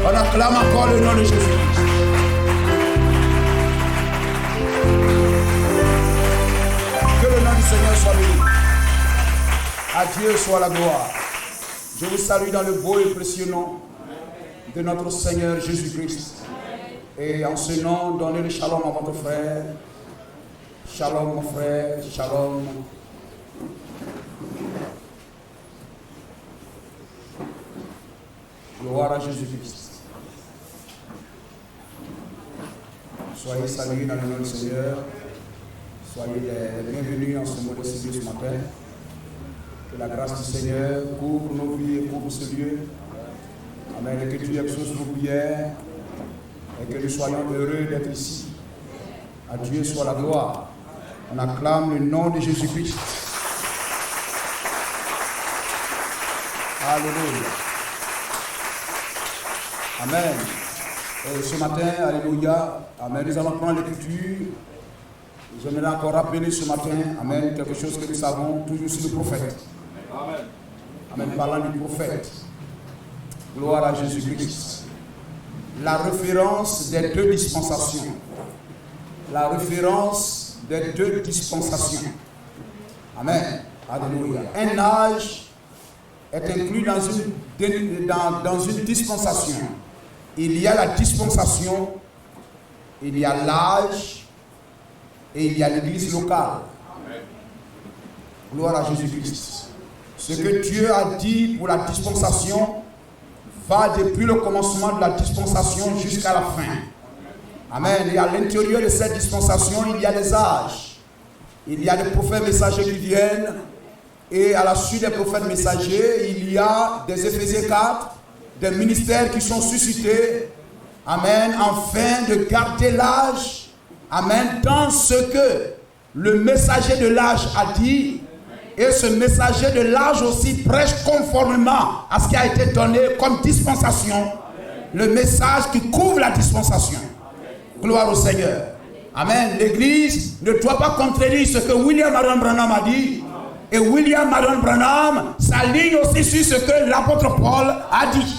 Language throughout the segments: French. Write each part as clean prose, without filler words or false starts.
On acclame encore le nom de Jésus-Christ. Que le nom du Seigneur soit béni. À Dieu soit la gloire. Je vous salue dans le beau et précieux nom de notre Seigneur Jésus-Christ. Et en ce nom, donnez le shalom à votre frère. Shalom mon frère, shalom. Gloire à Jésus-Christ. Soyez salués dans le nom du Seigneur. Soyez les bienvenus en ce mot de ce matin. Que la grâce du Seigneur couvre nos vies et couvre ce lieu. Amen. Et que Dieu exauce nos prières. Et que nous soyons heureux d'être ici. À Dieu soit la gloire. On acclame le nom de Jésus-Christ. Alléluia. Amen. Et ce matin, alléluia. Amen. Nous allons prendre l'écriture. J'aimerais encore rappeler ce matin, amen, quelque chose que nous savons toujours sur le prophète. Amen. Amen. Parlant du prophète. Gloire à Jésus-Christ. La référence des deux dispensations. La référence des deux dispensations. Amen. Alléluia. Un âge est inclus dans une dispensation. Il y a la dispensation, il y a l'âge et il y a l'église locale. Amen. Gloire à Jésus-Christ. Ce que Dieu a dit pour la dispensation va depuis le commencement de la dispensation jusqu'à la fin. Amen. Et à l'intérieur de cette dispensation, il y a des âges. Il y a des prophètes messagers qui viennent. Et à la suite des prophètes messagers, il y a des Éphésiens 4, des ministères qui sont suscités. Amen. Afin de garder l'âge. Amen. Dans ce que le messager de l'âge a dit. Et ce messager de l'âge aussi prêche conformément à ce qui a été donné comme dispensation. Le message qui couvre la dispensation. Gloire au Seigneur. Amen. L'Église ne doit pas contredire ce que William Marion Branham a dit. Et William Marion Branham s'aligne aussi sur ce que l'apôtre Paul a dit.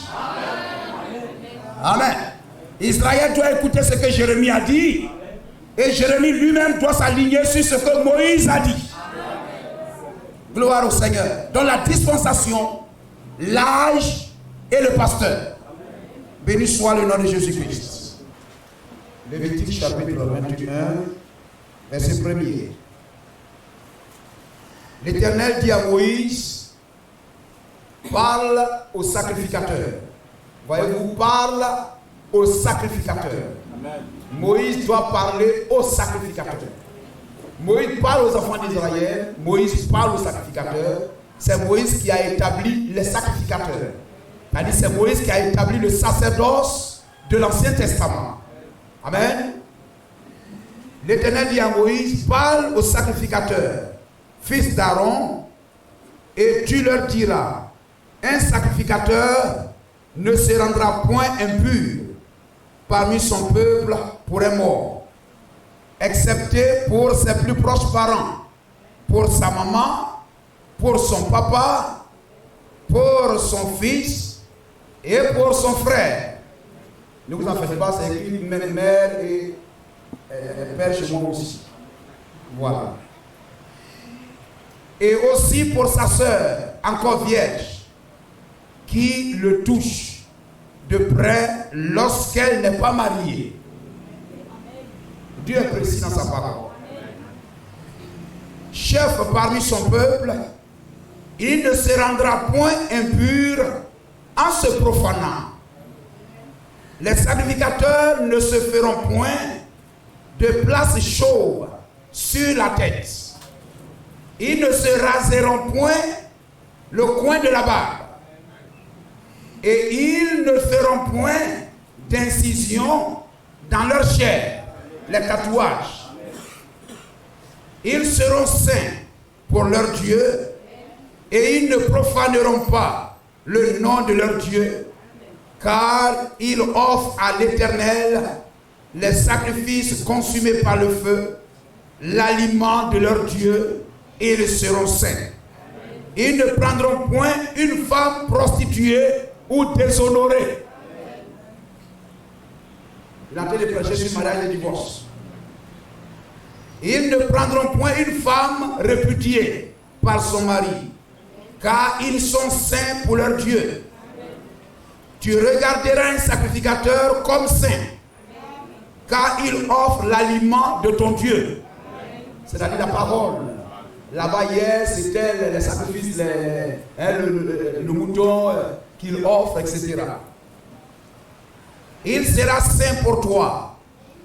Amen. Israël doit écouter ce que Jérémie a dit. Et Jérémie lui-même doit s'aligner sur ce que Moïse a dit. Gloire au Seigneur. Dans la dispensation, l'âge et le pasteur. Béni soit le nom de Jésus-Christ. Lévitique chapitre 21, verset 1er. L'Éternel dit à Moïse, parle au sacrificateur. Voyez-vous, parle au sacrificateur. Amen. Moïse doit parler au sacrificateur. Moïse parle aux enfants d'Israël, Moïse parle aux sacrificateurs. C'est Moïse qui a établi les sacrificateurs. C'est-à-dire c'est Moïse qui a établi le sacerdoce de l'Ancien Testament. Amen. L'Éternel dit à Moïse, parle aux sacrificateurs, fils d'Aaron, et tu leur diras, un sacrificateur ne se rendra point impur parmi son peuple pour un mort, excepté pour ses plus proches parents, pour sa maman, pour son papa, pour son fils et pour son frère. Ne vous en faites pas, c'est écrit mère et père chez moi aussi. Voilà. Et aussi pour sa sœur, encore vierge, qui le touche de près lorsqu'elle n'est pas mariée. Dieu est précis dans sa parole. Chef parmi son peuple, il ne se rendra point impur en se profanant. Les sacrificateurs ne se feront point de place chauve sur la tête. Ils ne se raseront point le coin de la barbe. Et ils ne feront point d'incision dans leur chair, les tatouages. Ils seront saints pour leur Dieu et ils ne profaneront pas le nom de leur Dieu, car ils offrent à l'Éternel les sacrifices consumés par le feu, l'aliment de leur Dieu, et ils seront saints. Ils ne prendront point une femme prostituée ou déshonorée. Il est en train de prêcher sur le mariage et le divorce. Ils ne prendront point une femme répudiée par son mari, car ils sont saints pour leur Dieu. Tu regarderas un sacrificateur comme saint, car il offre l'aliment de ton Dieu. C'est-à-dire la parole. Là-bas hier, c'était les sacrifices, le mouton qu'il offre, etc. Il sera saint pour toi,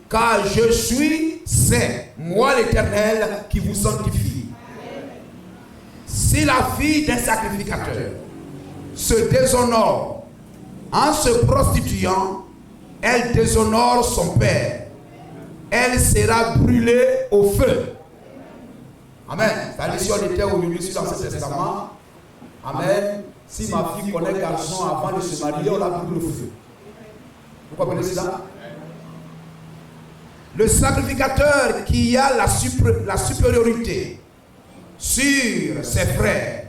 car je suis saint, moi l'Éternel qui vous sanctifie. Si la fille d'un sacrificateur se déshonore en se prostituant, elle déshonore son père. Elle sera brûlée au feu. Amen. C'est-à-dire si on était aujourd'hui sur l'Ancien Testament, amen, si ma fille connaît garçon avant de se marier, on la brûle au feu. Vous comprenez ça? Le sacrificateur qui a la supériorité sur ses frères,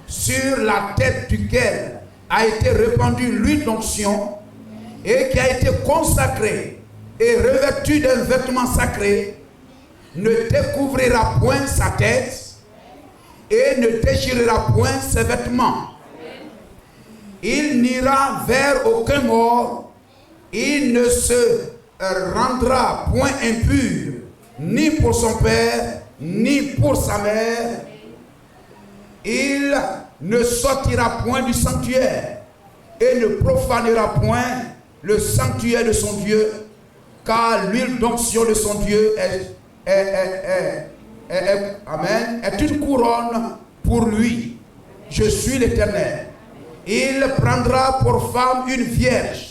sur la tête duquel a été répandue l'huile d'onction et qui a été consacré et revêtu d'un vêtement sacré, ne découvrira point sa tête et ne déchirera point ses vêtements. Il n'ira vers aucun mort, il ne se rendra point impur, ni pour son père, ni pour sa mère. Il ne sortira point du sanctuaire et ne profanera point le sanctuaire de son Dieu, car l'huile d'onction de son Dieu est une couronne pour lui. Je suis l'Éternel. Il prendra pour femme une vierge.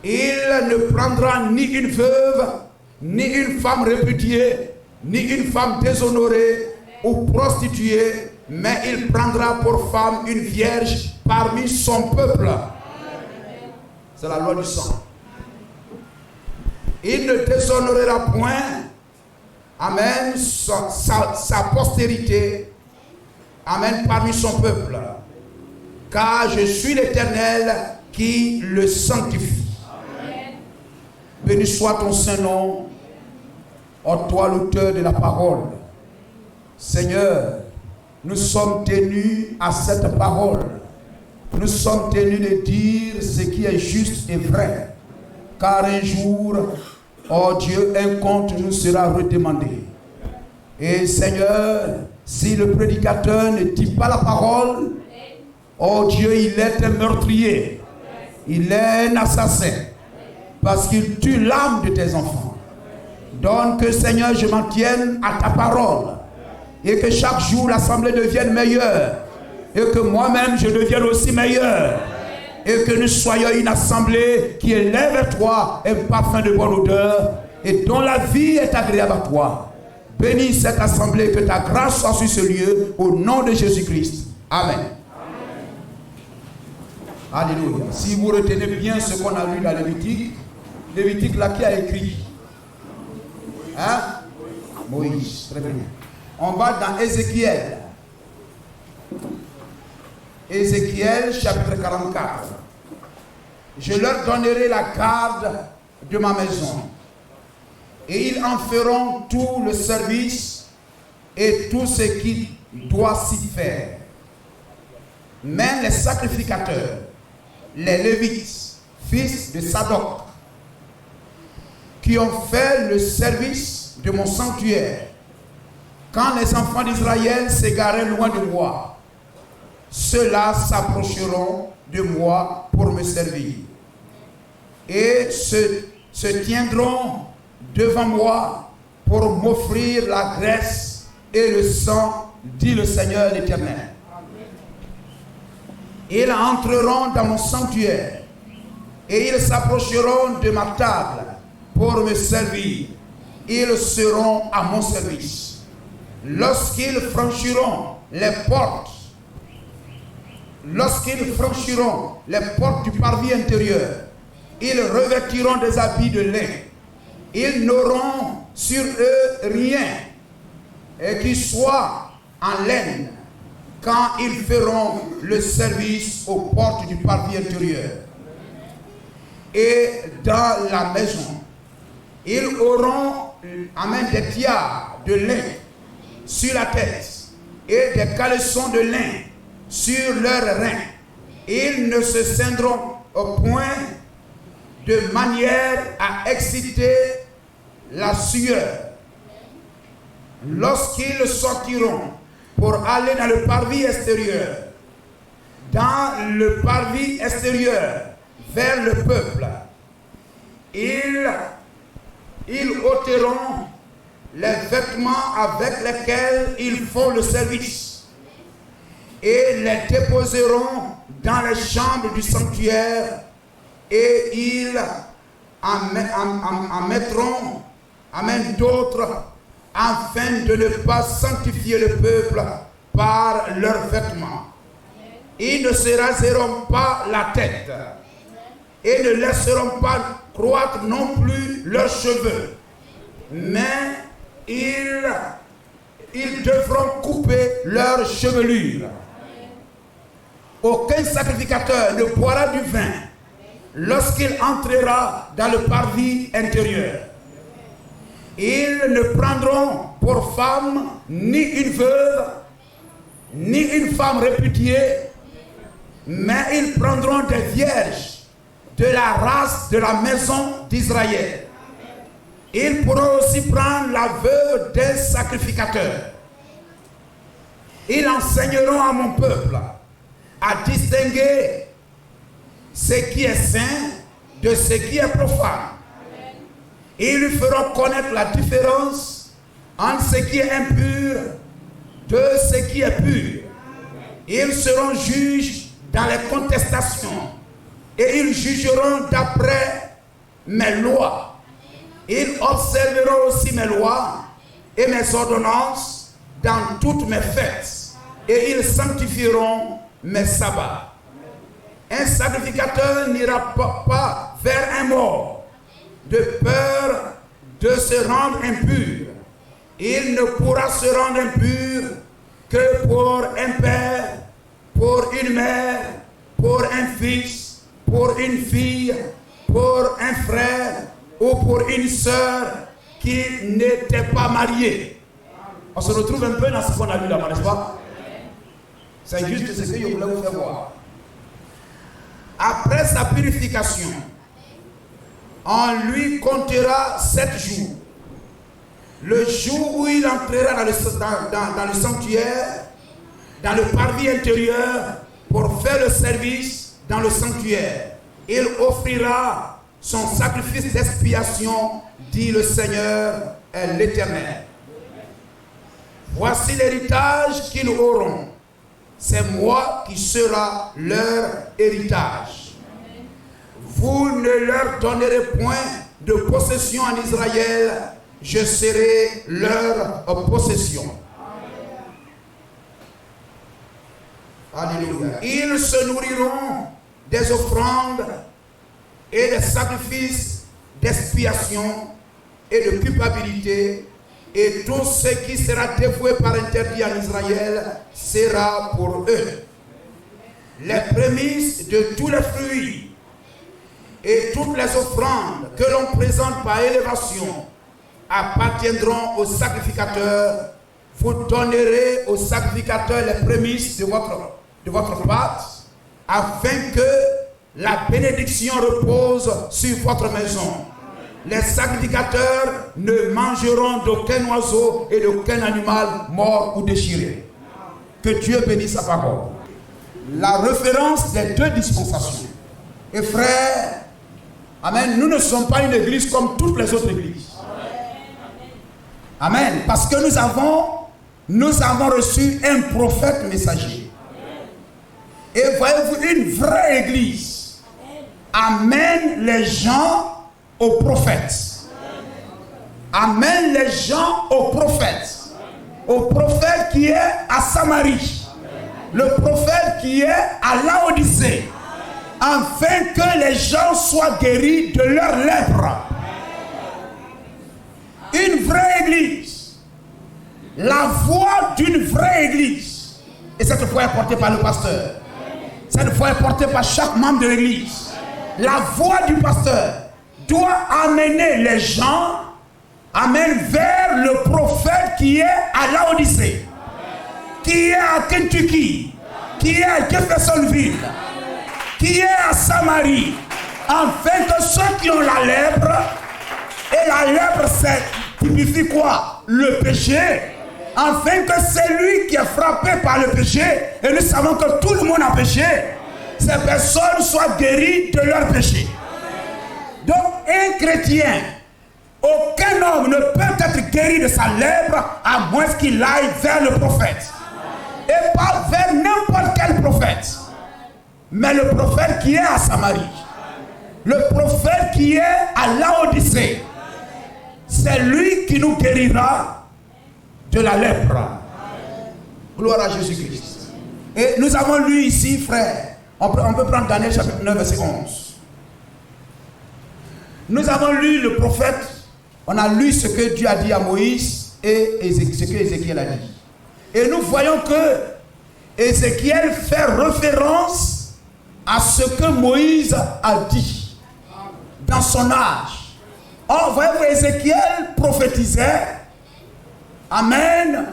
Il ne prendra ni une veuve, ni une femme répudiée, ni une femme déshonorée ou prostituée, mais il prendra pour femme une vierge parmi son peuple. C'est la loi du sang. Il ne déshonorera point, amen, sa postérité, amen, parmi son peuple. Car je suis l'Éternel qui le sanctifie. Amen. Béni soit ton Saint-Nom, ô toi l'auteur de la parole. Seigneur, nous sommes tenus à cette parole. Nous sommes tenus de dire ce qui est juste et vrai. Car un jour, oh Dieu, un compte nous sera redemandé. Et Seigneur, si le prédicateur ne dit pas la parole, oh Dieu, il est un meurtrier. Il est un assassin. Parce qu'il tue l'âme de tes enfants. Donc, Seigneur, je m'en tienne à ta parole. Et que chaque jour, l'assemblée devienne meilleure. Et que moi-même, je devienne aussi meilleur. Et que nous soyons une assemblée qui élève à toi un parfum de bonne odeur. Et dont la vie est agréable à toi. Bénis cette assemblée, que ta grâce soit sur ce lieu. Au nom de Jésus-Christ. Amen. Alléluia. Si vous retenez bien ce qu'on a lu dans Lévitique là qui a écrit. Hein? Moïse. Très bien. On va dans Ézéchiel. Ézéchiel chapitre 44. Je leur donnerai la garde de ma maison. Et ils en feront tout le service et tout ce qui doit s'y faire. Mais les sacrificateurs, les Lévites, fils de Sadoc, qui ont fait le service de mon sanctuaire, quand les enfants d'Israël s'égaraient loin de moi, ceux-là s'approcheront de moi pour me servir et se tiendront devant moi pour m'offrir la graisse et le sang, dit le Seigneur l'Éternel. Ils entreront dans mon sanctuaire et ils s'approcheront de ma table pour me servir. Ils seront à mon service. Lorsqu'ils franchiront les portes du parvis intérieur, ils revêtiront des habits de lin. Ils n'auront sur eux rien et qui soit en laine quand ils feront le service aux portes du parvis intérieur. Et dans la maison, Ils auront, des tiares de lin sur la tête et des caleçons de lin sur leurs reins. Ils ne se ceindront au point de manière à exciter la sueur. Lorsqu'ils sortiront pour aller dans le parvis extérieur, vers le peuple, ils ôteront les vêtements avec lesquels ils font le service et les déposeront dans les chambres du sanctuaire, et ils en mettront d'autres, afin de ne pas sanctifier le peuple par leurs vêtements. Ils ne se raseront pas la tête et ne laisseront pas croître non plus leurs cheveux, mais ils devront couper leur chevelure. Aucun sacrificateur ne boira du vin lorsqu'il entrera dans le parvis intérieur. Ils ne prendront pour femme ni une veuve, ni une femme répudiée, mais ils prendront des vierges de la race de la maison d'Israël. Ils pourront aussi prendre la veuve d'un sacrificateur. Ils enseigneront à mon peuple à distinguer ce qui est saint de ce qui est profane. Ils lui feront connaître la différence entre ce qui est impur de ce qui est pur. Ils seront juges dans les contestations et ils jugeront d'après mes lois. Ils observeront aussi mes lois et mes ordonnances dans toutes mes fêtes, et ils sanctifieront mes sabbats. Un sacrificateur n'ira pas vers un mort de peur de se rendre impur. Il ne pourra se rendre impur que pour un père, pour une mère, pour un fils, pour une fille, pour un frère ou pour une sœur qui n'était pas mariée. On se retrouve un peu dans ce qu'on a vu là-bas, n'est-ce pas? C'est juste ce que je voulais vous faire voir. Après sa purification, on lui comptera 7 jours. Le jour où il entrera dans le sanctuaire, dans le parvis intérieur, pour faire le service dans le sanctuaire, il offrira son sacrifice d'expiation, dit le Seigneur et l'Éternel. Voici l'héritage qu'ils auront. C'est moi qui sera leur héritage. Vous ne leur donnerez point de possession en Israël, je serai leur possession. Alléluia. Ils se nourriront des offrandes et des sacrifices d'expiation et de culpabilité, et tout ce qui sera dévoué par interdit en Israël sera pour eux. Les prémices de tous les fruits et toutes les offrandes que l'on présente par élévation appartiendront aux sacrificateurs. Vous donnerez aux sacrificateurs les prémices de votre part, afin que la bénédiction repose sur votre maison. Les sacrificateurs ne mangeront d'aucun oiseau et d'aucun animal mort ou déchiré. Que Dieu bénisse sa parole. La référence des 2 dispensations. Et frères, amen, nous ne sommes pas une église comme toutes les autres églises. Amen. Parce que nous avons reçu un prophète messager. Et voyez-vous, une vraie église amène les gens au prophète. Amène les gens au prophète. Au prophète qui est à Samarie. Le prophète qui est à Laodicée. Afin que les gens soient guéris de leur lèpre. Une vraie église. La voix d'une vraie église. Et cette voix est portée par le pasteur. Cette voix est portée par chaque membre de l'église. La voix du pasteur doit amener les gens, amen, vers le prophète qui est à Laodicée, qui est à Kentucky, qui est à Jeffersonville, qui est à Samarie, afin que ceux qui ont la lèpre, et la lèpre, c'est typifie quoi? Le péché. Afin que celui qui est frappé par le péché, et nous savons que tout le monde a péché, ces personnes soient guéries de leur péché. Donc un chrétien, aucun homme ne peut être guéri de sa lèpre à moins qu'il aille vers le prophète. Et pas vers n'importe quel prophète, mais le prophète qui est à Samarie, le prophète qui est à Laodicée. C'est lui qui nous guérira de la lèpre. Gloire à Jésus-Christ. Et nous avons lu ici, frère, on peut prendre Daniel chapitre 9, verset 11. Nous avons lu le prophète, on a lu ce que Dieu a dit à Moïse et ce que Ézéchiel a dit. Et nous voyons que Ézéchiel fait référence à ce que Moïse a dit dans son âge. Or, voyez-vous, Ézéchiel prophétisait, amen,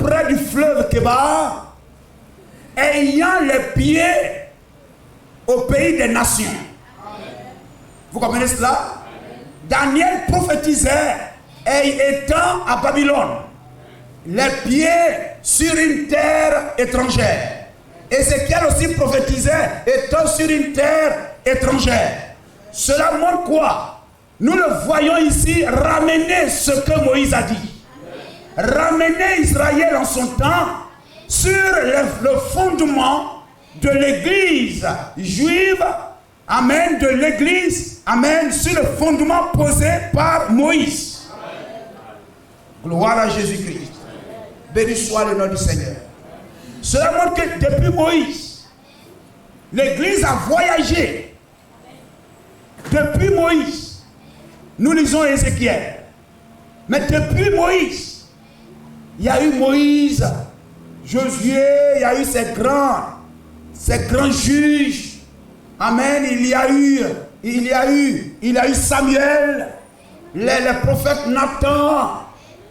près du fleuve Kébar, ayant les pieds au pays des nations. Vous comprenez cela? Daniel prophétisait, étant à Babylone, les pieds sur une terre étrangère. Ézéchiel aussi prophétisait, étant sur une terre étrangère. Cela montre quoi? Nous le voyons ici ramener ce que Moïse a dit. Ramener Israël en son temps sur le fondement de l'église juive. Amen, de l'église. Amen, sur le fondement posé par Moïse. Gloire à Jésus-Christ. Béni soit le nom du Seigneur. Cela montre que depuis Moïse, l'église a voyagé. Depuis Moïse, nous lisons Ézéchiel. Mais depuis Moïse, il y a eu Moïse, Josué, il y a eu ces grands juges. Amen. Il y a eu Samuel, les prophètes Nathan,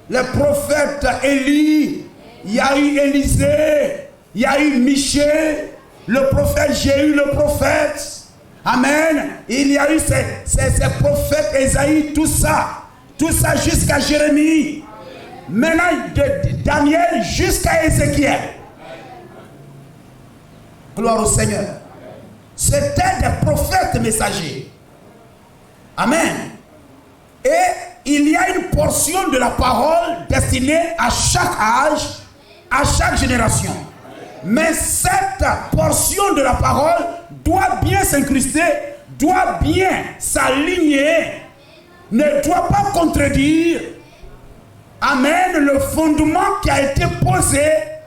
les prophètes Élie, il y a eu Élisée, il y a eu Michée, le prophète Jéhu, le prophète. Amen. Il y a eu ces prophètes, Esaïe, tout ça jusqu'à Jérémie. Maintenant, de Daniel jusqu'à Ézéchiel. Gloire au Seigneur. C'était des prophètes messagers. Amen. Et il y a une portion de la parole destinée à chaque âge, à chaque génération. Mais cette portion de la parole doit bien s'incruster, doit bien s'aligner, ne doit pas contredire, amen, le fondement qui a été posé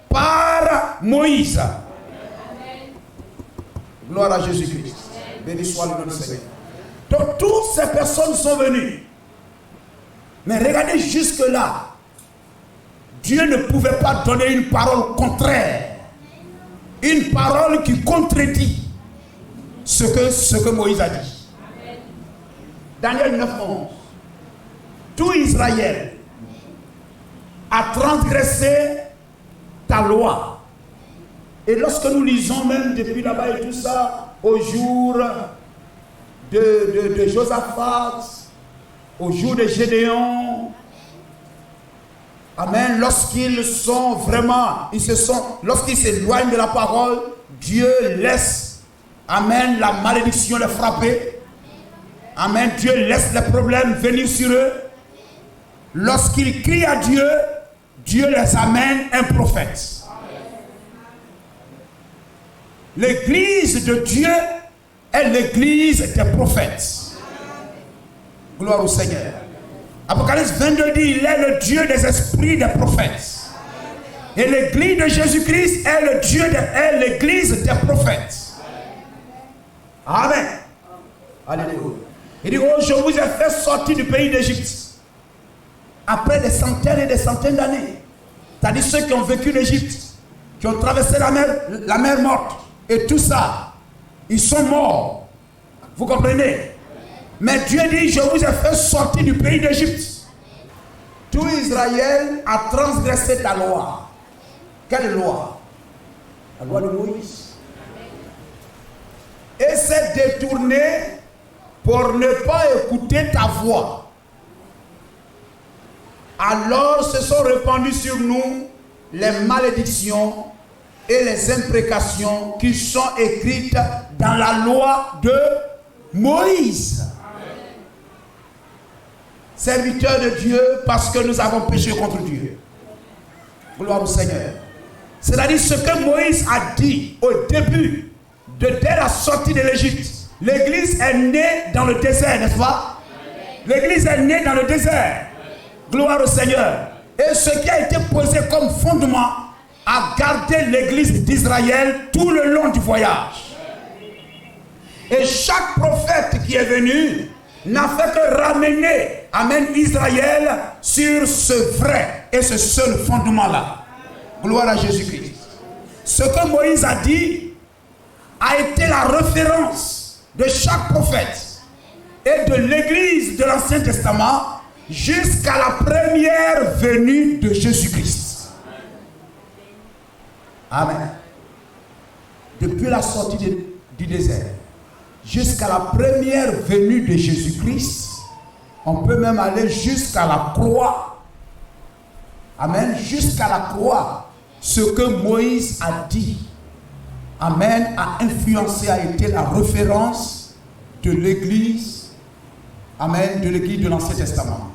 par Moïse. Gloire à Jésus-Christ. Béni soit le nom du Seigneur. Donc toutes ces personnes sont venues. Mais regardez jusque-là. Dieu ne pouvait pas donner une parole contraire. Une parole qui contredit ce que Moïse a dit. Daniel 9, 11. Tout Israël a transgressé ta loi. Et lorsque nous lisons même depuis là-bas et tout ça, au jour de Josaphat, au jour de Gédéon, amen, lorsqu'ils s'éloignent de la parole, Dieu laisse, amen, la malédiction les frapper. Amen, Dieu laisse les problèmes venir sur eux. Lorsqu'ils crient à Dieu, Dieu les amène un prophète. L'église de Dieu est l'église des prophètes. Gloire au Seigneur. Apocalypse 22 dit, il est le Dieu des esprits des prophètes. Et l'église de Jésus-Christ est l'église des prophètes. Amen. Alléluia. Il dit, oh, je vous ai fait sortir du pays d'Égypte. Après des centaines et des centaines d'années. C'est-à-dire ceux qui ont vécu l'Égypte, qui ont traversé la mer morte. Et tout ça, ils sont morts. Vous comprenez? Mais Dieu dit, je vous ai fait sortir du pays d'Égypte. Tout Israël a transgressé ta loi. Quelle loi? La loi de Moïse. Et s'est détourné pour ne pas écouter ta voix. Alors se sont répandues sur nous les malédictions et les imprécations qui sont écrites dans la loi de Moïse. Serviteurs de Dieu, parce que nous avons péché contre Dieu. Gloire au Seigneur. C'est-à-dire ce que Moïse a dit au début, dès la sortie de l'Égypte. L'église est née dans le désert, n'est-ce pas? L'église est née dans le désert. Gloire au Seigneur. Et ce qui a été posé comme fondement a gardé l'église d'Israël tout le long du voyage. Et chaque prophète qui est venu n'a fait que ramener, amen, Israël sur ce vrai et ce seul fondement-là. Gloire à Jésus-Christ. Ce que Moïse a dit a été la référence de chaque prophète et de l'église de l'Ancien Testament jusqu'à la première venue de Jésus-Christ. Amen. Depuis la sortie du désert jusqu'à la première venue de Jésus-Christ, on peut même aller jusqu'à la croix. Amen. Jusqu'à la croix. Ce que Moïse a dit, amen, a influencé, a été la référence de l'église, amen, de l'église de l'Ancien Testament.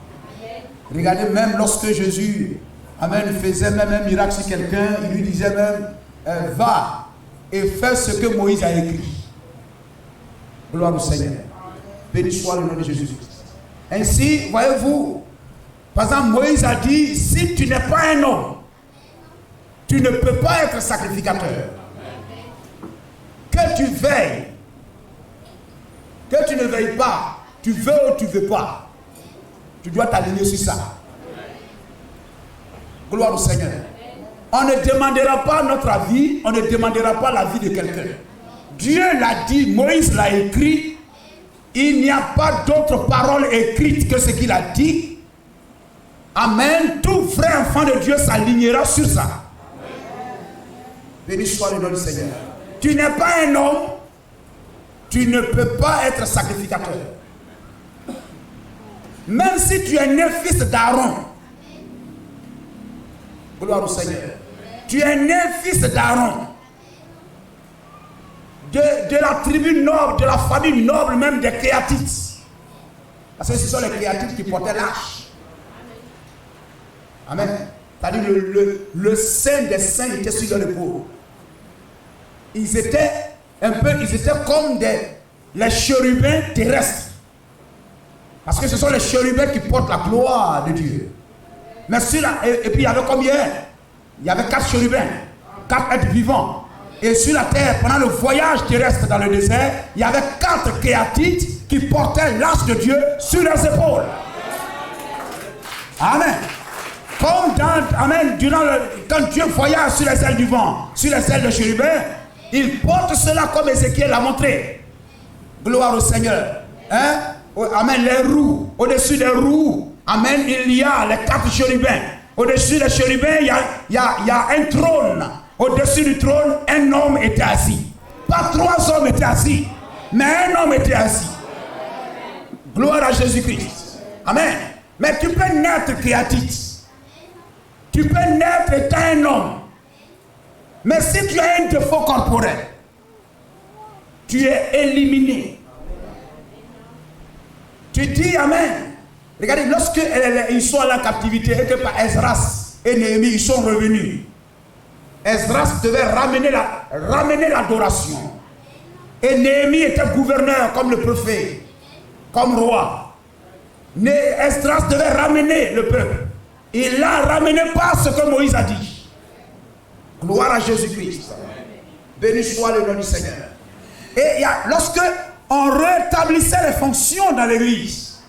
Regardez, même lorsque Jésus, amen, faisait même un miracle sur quelqu'un, il lui disait même, va et fais ce que Moïse a écrit. Gloire au Seigneur. Béni soit le nom de Jésus-Christ. Ainsi, voyez-vous, par exemple, Moïse a dit, si tu n'es pas un homme, tu ne peux pas être sacrificateur. Que tu veilles, que tu ne veilles pas, tu veux ou tu ne veux pas, tu dois t'aligner sur ça. Gloire au Seigneur. On ne demandera pas notre avis, on ne demandera pas l'avis de quelqu'un. Dieu l'a dit, Moïse l'a écrit, il n'y a pas d'autre parole écrite que ce qu'il a dit. Amen. Tout vrai enfant de Dieu s'alignera sur ça. Béni soit le nom du Seigneur. Tu n'es pas un homme, tu ne peux pas être sacrificateur. Même si tu es né fils d'Aaron, gloire au Seigneur, tu es né fils d'Aaron, de la tribu noble, de la famille noble même des Kéatites. Parce que ce sont les Kéatites qui portaient l'arche. Amen. C'est-à-dire le saint des saints était sur leur épaule. Ils étaient comme les chérubins terrestres. Parce que ce sont les chérubins qui portent la gloire de Dieu. Mais et puis il y avait combien? Il y avait 4 chérubins, 4 êtres vivants. Et sur la terre, pendant le voyage terrestre dans le désert, il y avait 4 Kéatites qui portaient l'arche de Dieu sur leurs épaules. Amen. Comme quand Dieu voyage sur les ailes du vent, sur les ailes de chérubin, il porte cela comme Ézéchiel l'a montré. Gloire au Seigneur. Hein? Amen. Les roues, au-dessus des roues, amen, il y a les 4 chérubins. Au-dessus des chérubins, il y a un trône. Au-dessus du trône, un homme était assis. Pas 3 hommes étaient assis, mais un homme était assis. Gloire à Jésus-Christ. Amen. Mais tu peux naître Kéatite. Tu peux naître étant un homme. Mais si tu as un défaut corporel, tu es éliminé. Tu dis Amen. Regardez, lorsque ils sont à la captivité et que par Esdras et Néhémie, ils sont revenus. Esdras devait ramener l'adoration. Et Néhémie était gouverneur comme le préfet, comme roi. Esdras devait ramener le peuple. Il n'a ramené pas ce que Moïse a dit. Gloire à Jésus-Christ. Béni soit le nom du Seigneur. Et lorsque on rétablissait les fonctions dans l'église,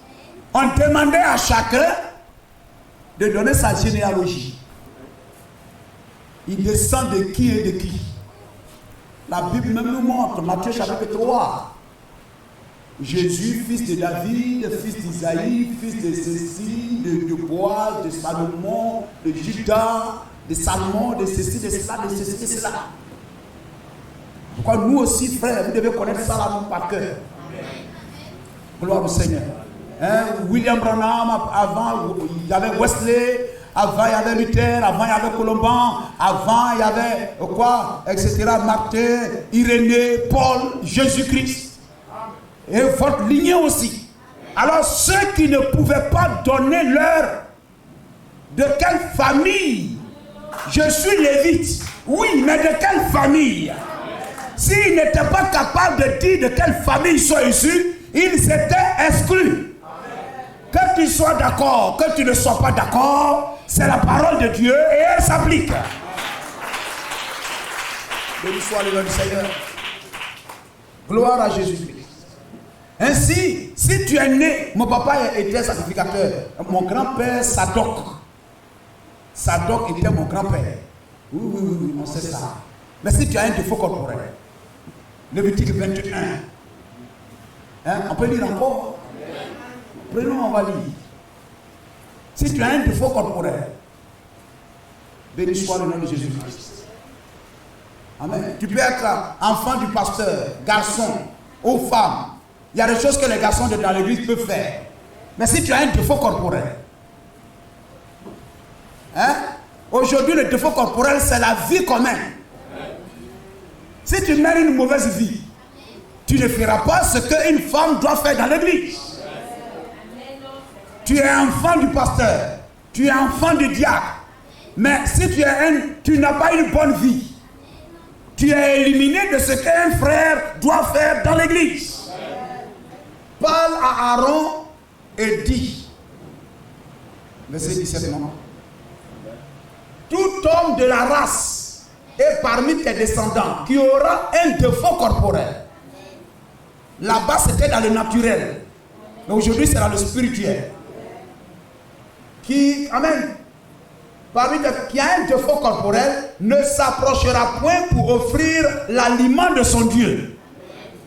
on demandait à chacun de donner sa généalogie. Il descend de qui et de qui. La Bible même nous montre, Matthieu chapitre 3. Jésus, fils de David, fils d'Isaïe, fils de ceci, de Boaz, de Salomon, de Judas, de Salomon, de ceci, de cela, de ceci, de cela. Pourquoi nous aussi, frères, vous devez connaître ça là par cœur. Gloire au Seigneur. William Branham, avant, il y avait Wesley, avant il y avait Luther, avant il y avait Colomban, avant il y avait quoi, etc. Martin, Irénée, Paul, Jésus-Christ. Et votre lignée aussi. Alors ceux qui ne pouvaient pas donner leur de quelle famille, je suis lévite, oui, mais de quelle famille? S'ils n'étaient pas capables de dire de quelle famille ils sont issus, ils étaient exclus. Que tu sois d'accord, que tu ne sois pas d'accord, c'est la parole de Dieu et elle s'applique. Béni soit le nom du Seigneur. Gloire à Jésus-Christ. Ainsi, si tu es né, mon papa était sacrificateur, mon grand-père Sadok était mon grand-père. Oui, on sait ça. Mais si tu as un défaut corporel, Lévitique 21, on peut lire encore. Prenons, on va lire. Si tu as un défaut corporel, béni soit le nom de Jésus-Christ. Amen. Tu peux être enfant du pasteur, garçon ou femme. Il y a des choses que les garçons dans l'église peuvent faire. Mais si tu as un défaut corporel, aujourd'hui le défaut corporel c'est la vie commune. Si tu mènes une mauvaise vie, tu ne feras pas ce qu'une femme doit faire dans l'église. Tu es enfant du pasteur, tu es enfant du diacre. Mais si tu n'as pas une bonne vie, tu es éliminé de ce qu'un frère doit faire dans l'église. Parle à Aaron et dit, verset 17, non? Tout homme de la race et parmi tes descendants qui aura un défaut corporel. Là-bas c'était dans le naturel, mais aujourd'hui c'est dans le spirituel. Amen. Parmi qui a un défaut corporel ne s'approchera point pour offrir l'aliment de son Dieu.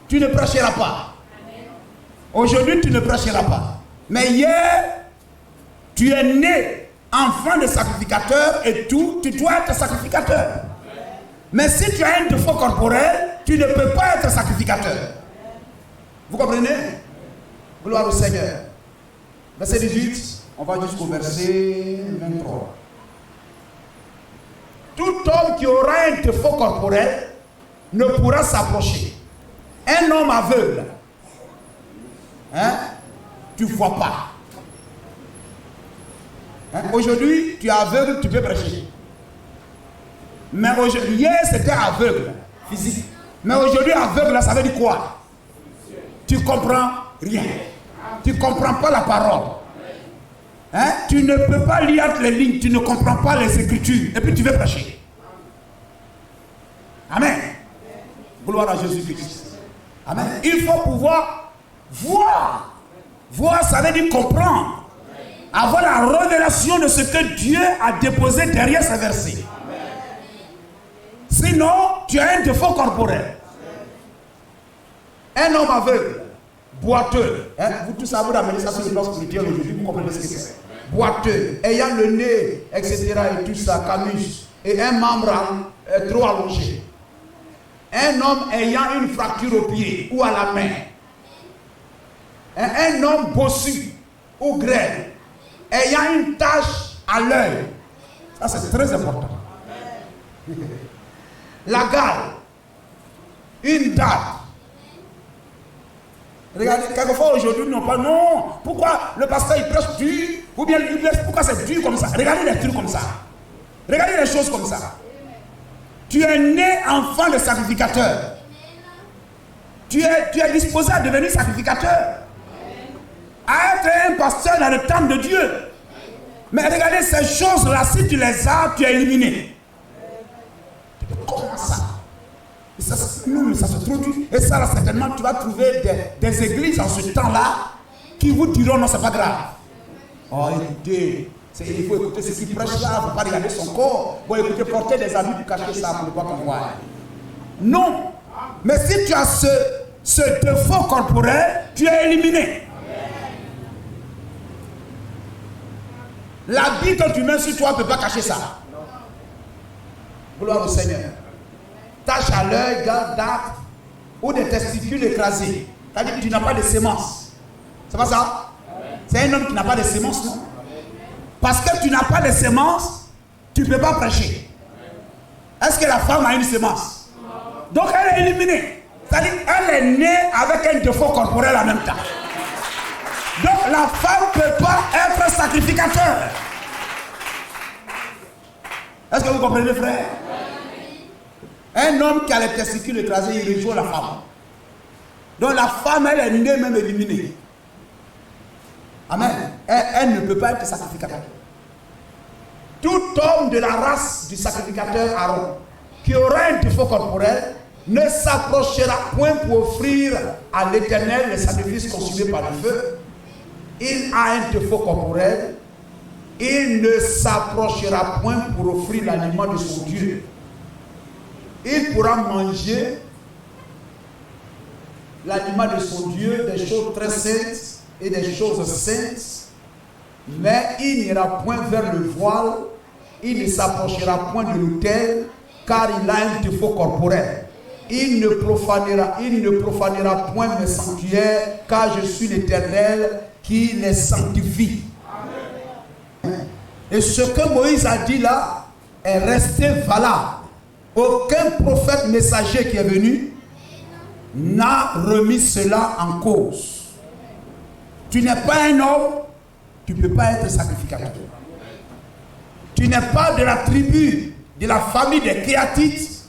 Tu ne prêcheras pas. Aujourd'hui, tu ne prêcheras pas. Mais hier, tu es né enfant de sacrificateur et tout, tu dois être sacrificateur. Mais si tu as un défaut corporel, tu ne peux pas être sacrificateur. Vous comprenez? Gloire au Seigneur. Verset 18, on va jusqu'au verset 23. Tout homme qui aura un défaut corporel ne pourra s'approcher. Un homme aveugle, tu ne vois pas. Aujourd'hui, tu es aveugle, tu peux prêcher. Mais aujourd'hui, hier c'était aveugle, physique. Mais aujourd'hui, aveugle, ça veut dire quoi? Tu comprends rien. Tu ne comprends pas la parole. Tu ne peux pas lire entre les lignes, tu ne comprends pas les Écritures. Et puis tu veux prêcher. Amen. Gloire à Jésus-Christ. Amen. Il faut pouvoir voir. Voir, ça veut dire comprendre. Avoir la révélation de ce que Dieu a déposé derrière ces versets. Sinon, tu as un défaut corporel. Un homme aveugle, boiteux. Vous tous savez, vous ramenez ça sur le plan spirituel aujourd'hui, vous comprenez ce que c'est. Boiteux, ayant le nez, etc. et tout ça, camus, et un membre trop allongé. Un homme ayant une fracture au pied ou à la main. Un homme bossu ou grêle, ayant une tache à l'œil. Ça, c'est très important. La gale, une date. Regardez, quelquefois aujourd'hui, non pas, non. Pourquoi le pasteur il prêche dur? Ou bien il prêche, pourquoi c'est dur comme ça? Regardez les trucs comme ça. Regardez les choses comme ça. Tu es né enfant de sacrificateur. Tu es disposé à devenir sacrificateur. À être un pasteur dans le temple de Dieu. Mais regardez ces choses-là, si tu les as, tu es éliminé. Comment ça? Ça se trouve. Et ça, là, certainement, tu vas trouver des églises en ce temps-là qui vous diront non, c'est pas grave. Oh, écoutez, il faut écouter ce qu'il prêche là, il ne faut pas regarder son corps. Bon, écoutez, porter des habits pour cacher ça pour ne pas qu'on voit. Non. Mais si tu as ce défaut corporel, tu es éliminé. L'habit que tu mets sur toi ne peut pas cacher ça. Gloire au Seigneur. Tache à l'œil, d'acte ou des testicules écrasés. C'est-à-dire que tu n'as pas de sémence. C'est pas ça? C'est un homme qui n'a pas de sémence, non? Parce que tu n'as pas de sémence, tu ne peux pas prêcher. Est-ce que la femme a une sémence? Donc elle est éliminée. C'est-à-dire qu'elle est née avec un défaut corporel en même temps. Donc la femme ne peut pas être sacrificateur. Est-ce que vous comprenez, frère? Un homme qui a les testicules écrasés, il rejoint la femme. Donc la femme, elle est née même éliminée. Amen. Elle ne peut pas être sacrificateur. Tout homme de la race du sacrificateur Aaron qui aura un défaut corporel ne s'approchera point pour offrir à l'Éternel les sacrifices consumés par le feu. Il a un défaut corporel. Il ne s'approchera point pour offrir l'aliment de son Dieu. Il pourra manger l'aliment de son Dieu, des choses très saintes et des choses saintes, mais il n'ira point vers le voile, il ne s'approchera point de l'autel, car il a un défaut corporel. Il ne profanera point mes sanctuaires, car je suis l'Éternel qui les sanctifie. Amen. Et ce que Moïse a dit là est resté valable. Aucun prophète messager qui est venu n'a remis cela en cause. Tu n'es pas un homme, tu ne peux pas être sacrificateur. Tu n'es pas de la tribu, de la famille des Kéatites,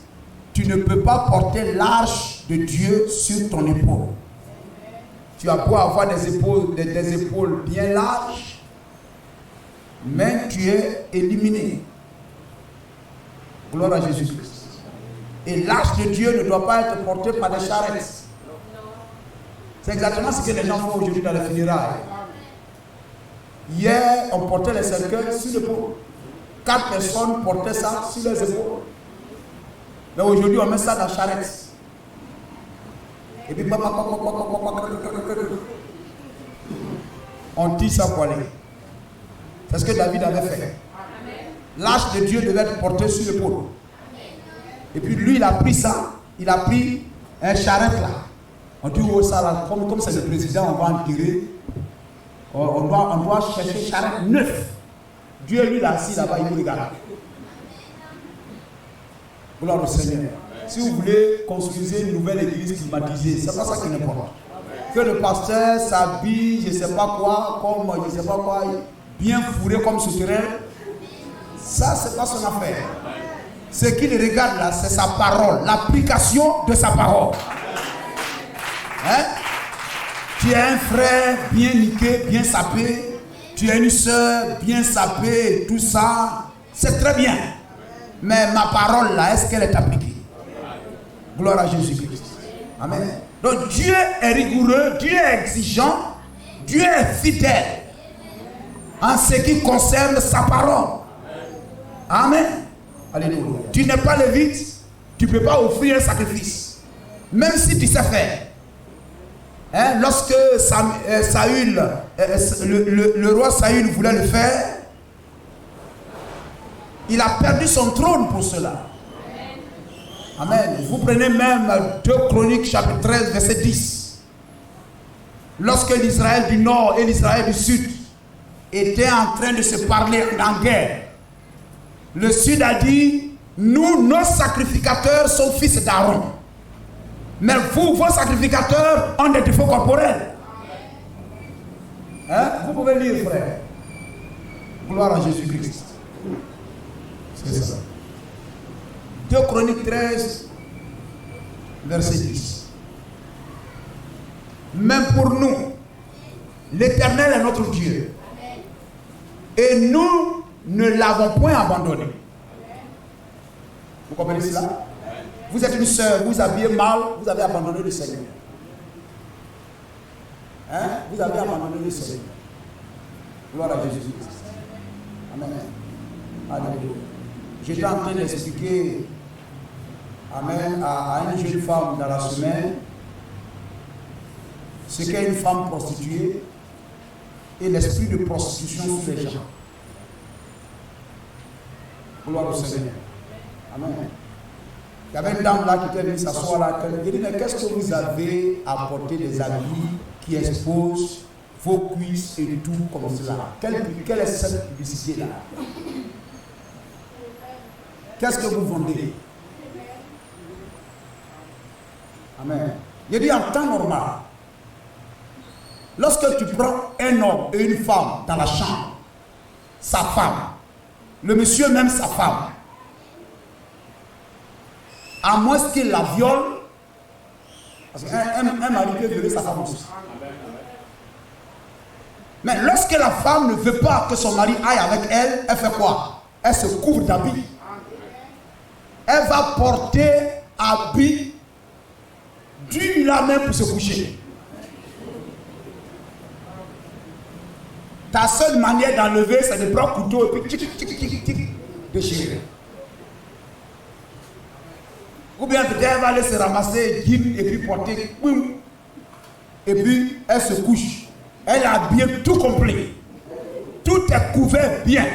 tu ne peux pas porter l'arche de Dieu sur ton épaule. Tu as beau avoir des épaules bien larges, mais tu es éliminé. Gloire à Jésus-Christ. Et l'arche de Dieu ne doit pas être portée par des charrettes. C'est exactement ce que les gens font aujourd'hui dans les funérailles. Hier, on portait les cercueils sur l'épaule. 4 personnes portaient ça sur les épaules. Mais aujourd'hui, on met ça dans la charrette. Et puis, on tire ça pour aller. C'est ce que David avait fait. L'arche de Dieu devait être portée sur l'épaule. Et puis lui, il a pris ça. Il a pris un charrette là. On dit, oh, ça là, comme c'est le président, on va en tirer. On doit chercher charrette neuf. Dieu, lui, il est assis là-bas, il nous regarde. Gloire au Seigneur. Si vous voulez construire une nouvelle église climatisée, c'est pas ça qui importe. Que le pasteur s'habille, je ne sais pas quoi, comme je ne sais pas quoi, bien fourré comme souterrain, ça, c'est pas son affaire. Ce qu'il regarde là, c'est sa parole, l'application de sa parole. Hein? Tu es un frère bien niqué, bien sapé. Tu es une soeur bien sapée, tout ça. C'est très bien. Mais ma parole là, est-ce qu'elle est appliquée? Gloire à Jésus-Christ. Amen. Donc Dieu est rigoureux, Dieu est exigeant, Dieu est fidèle en ce qui concerne sa parole. Amen. Alléluia. Tu n'es pas lévite, tu ne peux pas offrir un sacrifice. Même si tu sais faire. Hein, lorsque Saül, le roi Saül voulait le faire, il a perdu son trône pour cela. Amen. Vous prenez même 2 Chroniques chapitre 13 verset 10. Lorsque l'Israël du nord et l'Israël du sud étaient en train de se parler en guerre, le sud a dit, nous, nos sacrificateurs sont fils d'Aaron. Mais vous, vos sacrificateurs ont des défauts corporels. Hein? Vous pouvez lire, frère. Gloire à Jésus-Christ. C'est ça. 2 Chroniques 13, verset 10. Même pour nous, l'Éternel est notre Dieu. Et nous ne l'avons point abandonné. Vous comprenez cela? Vous êtes une sœur, vous habillez mal, vous avez abandonné le Seigneur. Hein? Vous avez abandonné le Seigneur. Gloire à Jésus-Christ. Amen. Alléluia. J'étais en train d'expliquer, amen, à une jeune femme dans la semaine ce qu'est une femme prostituée et l'esprit de prostitution sur les gens. Gloire au Seigneur. Amen. Il y avait une dame là qui était venue s'asseoir là. Elle dit, mais qu'est-ce que vous avez apporté des habits qui exposent vos cuisses et tout comme cela? Quelle est cette publicité là? Qu'est-ce que vous vendez? Amen. Il dit en temps normal, lorsque tu prends un homme et une femme dans la chambre, sa femme, le monsieur même sa femme, à moins qu'il la viole, parce qu'un mari peut violer sa femme aussi. Mais lorsque la femme ne veut pas que son mari aille avec elle, elle fait quoi? Elle se couvre d'habits. Elle va porter habits d'une la main pour se coucher. Ta seule manière d'enlever, c'est de prendre un couteau et puis tic, déchirer. Ou bien peut-être elle va aller se ramasser, guide et puis porter, boum, et puis elle se couche. Elle a bien tout complet. Tout est couvert bien.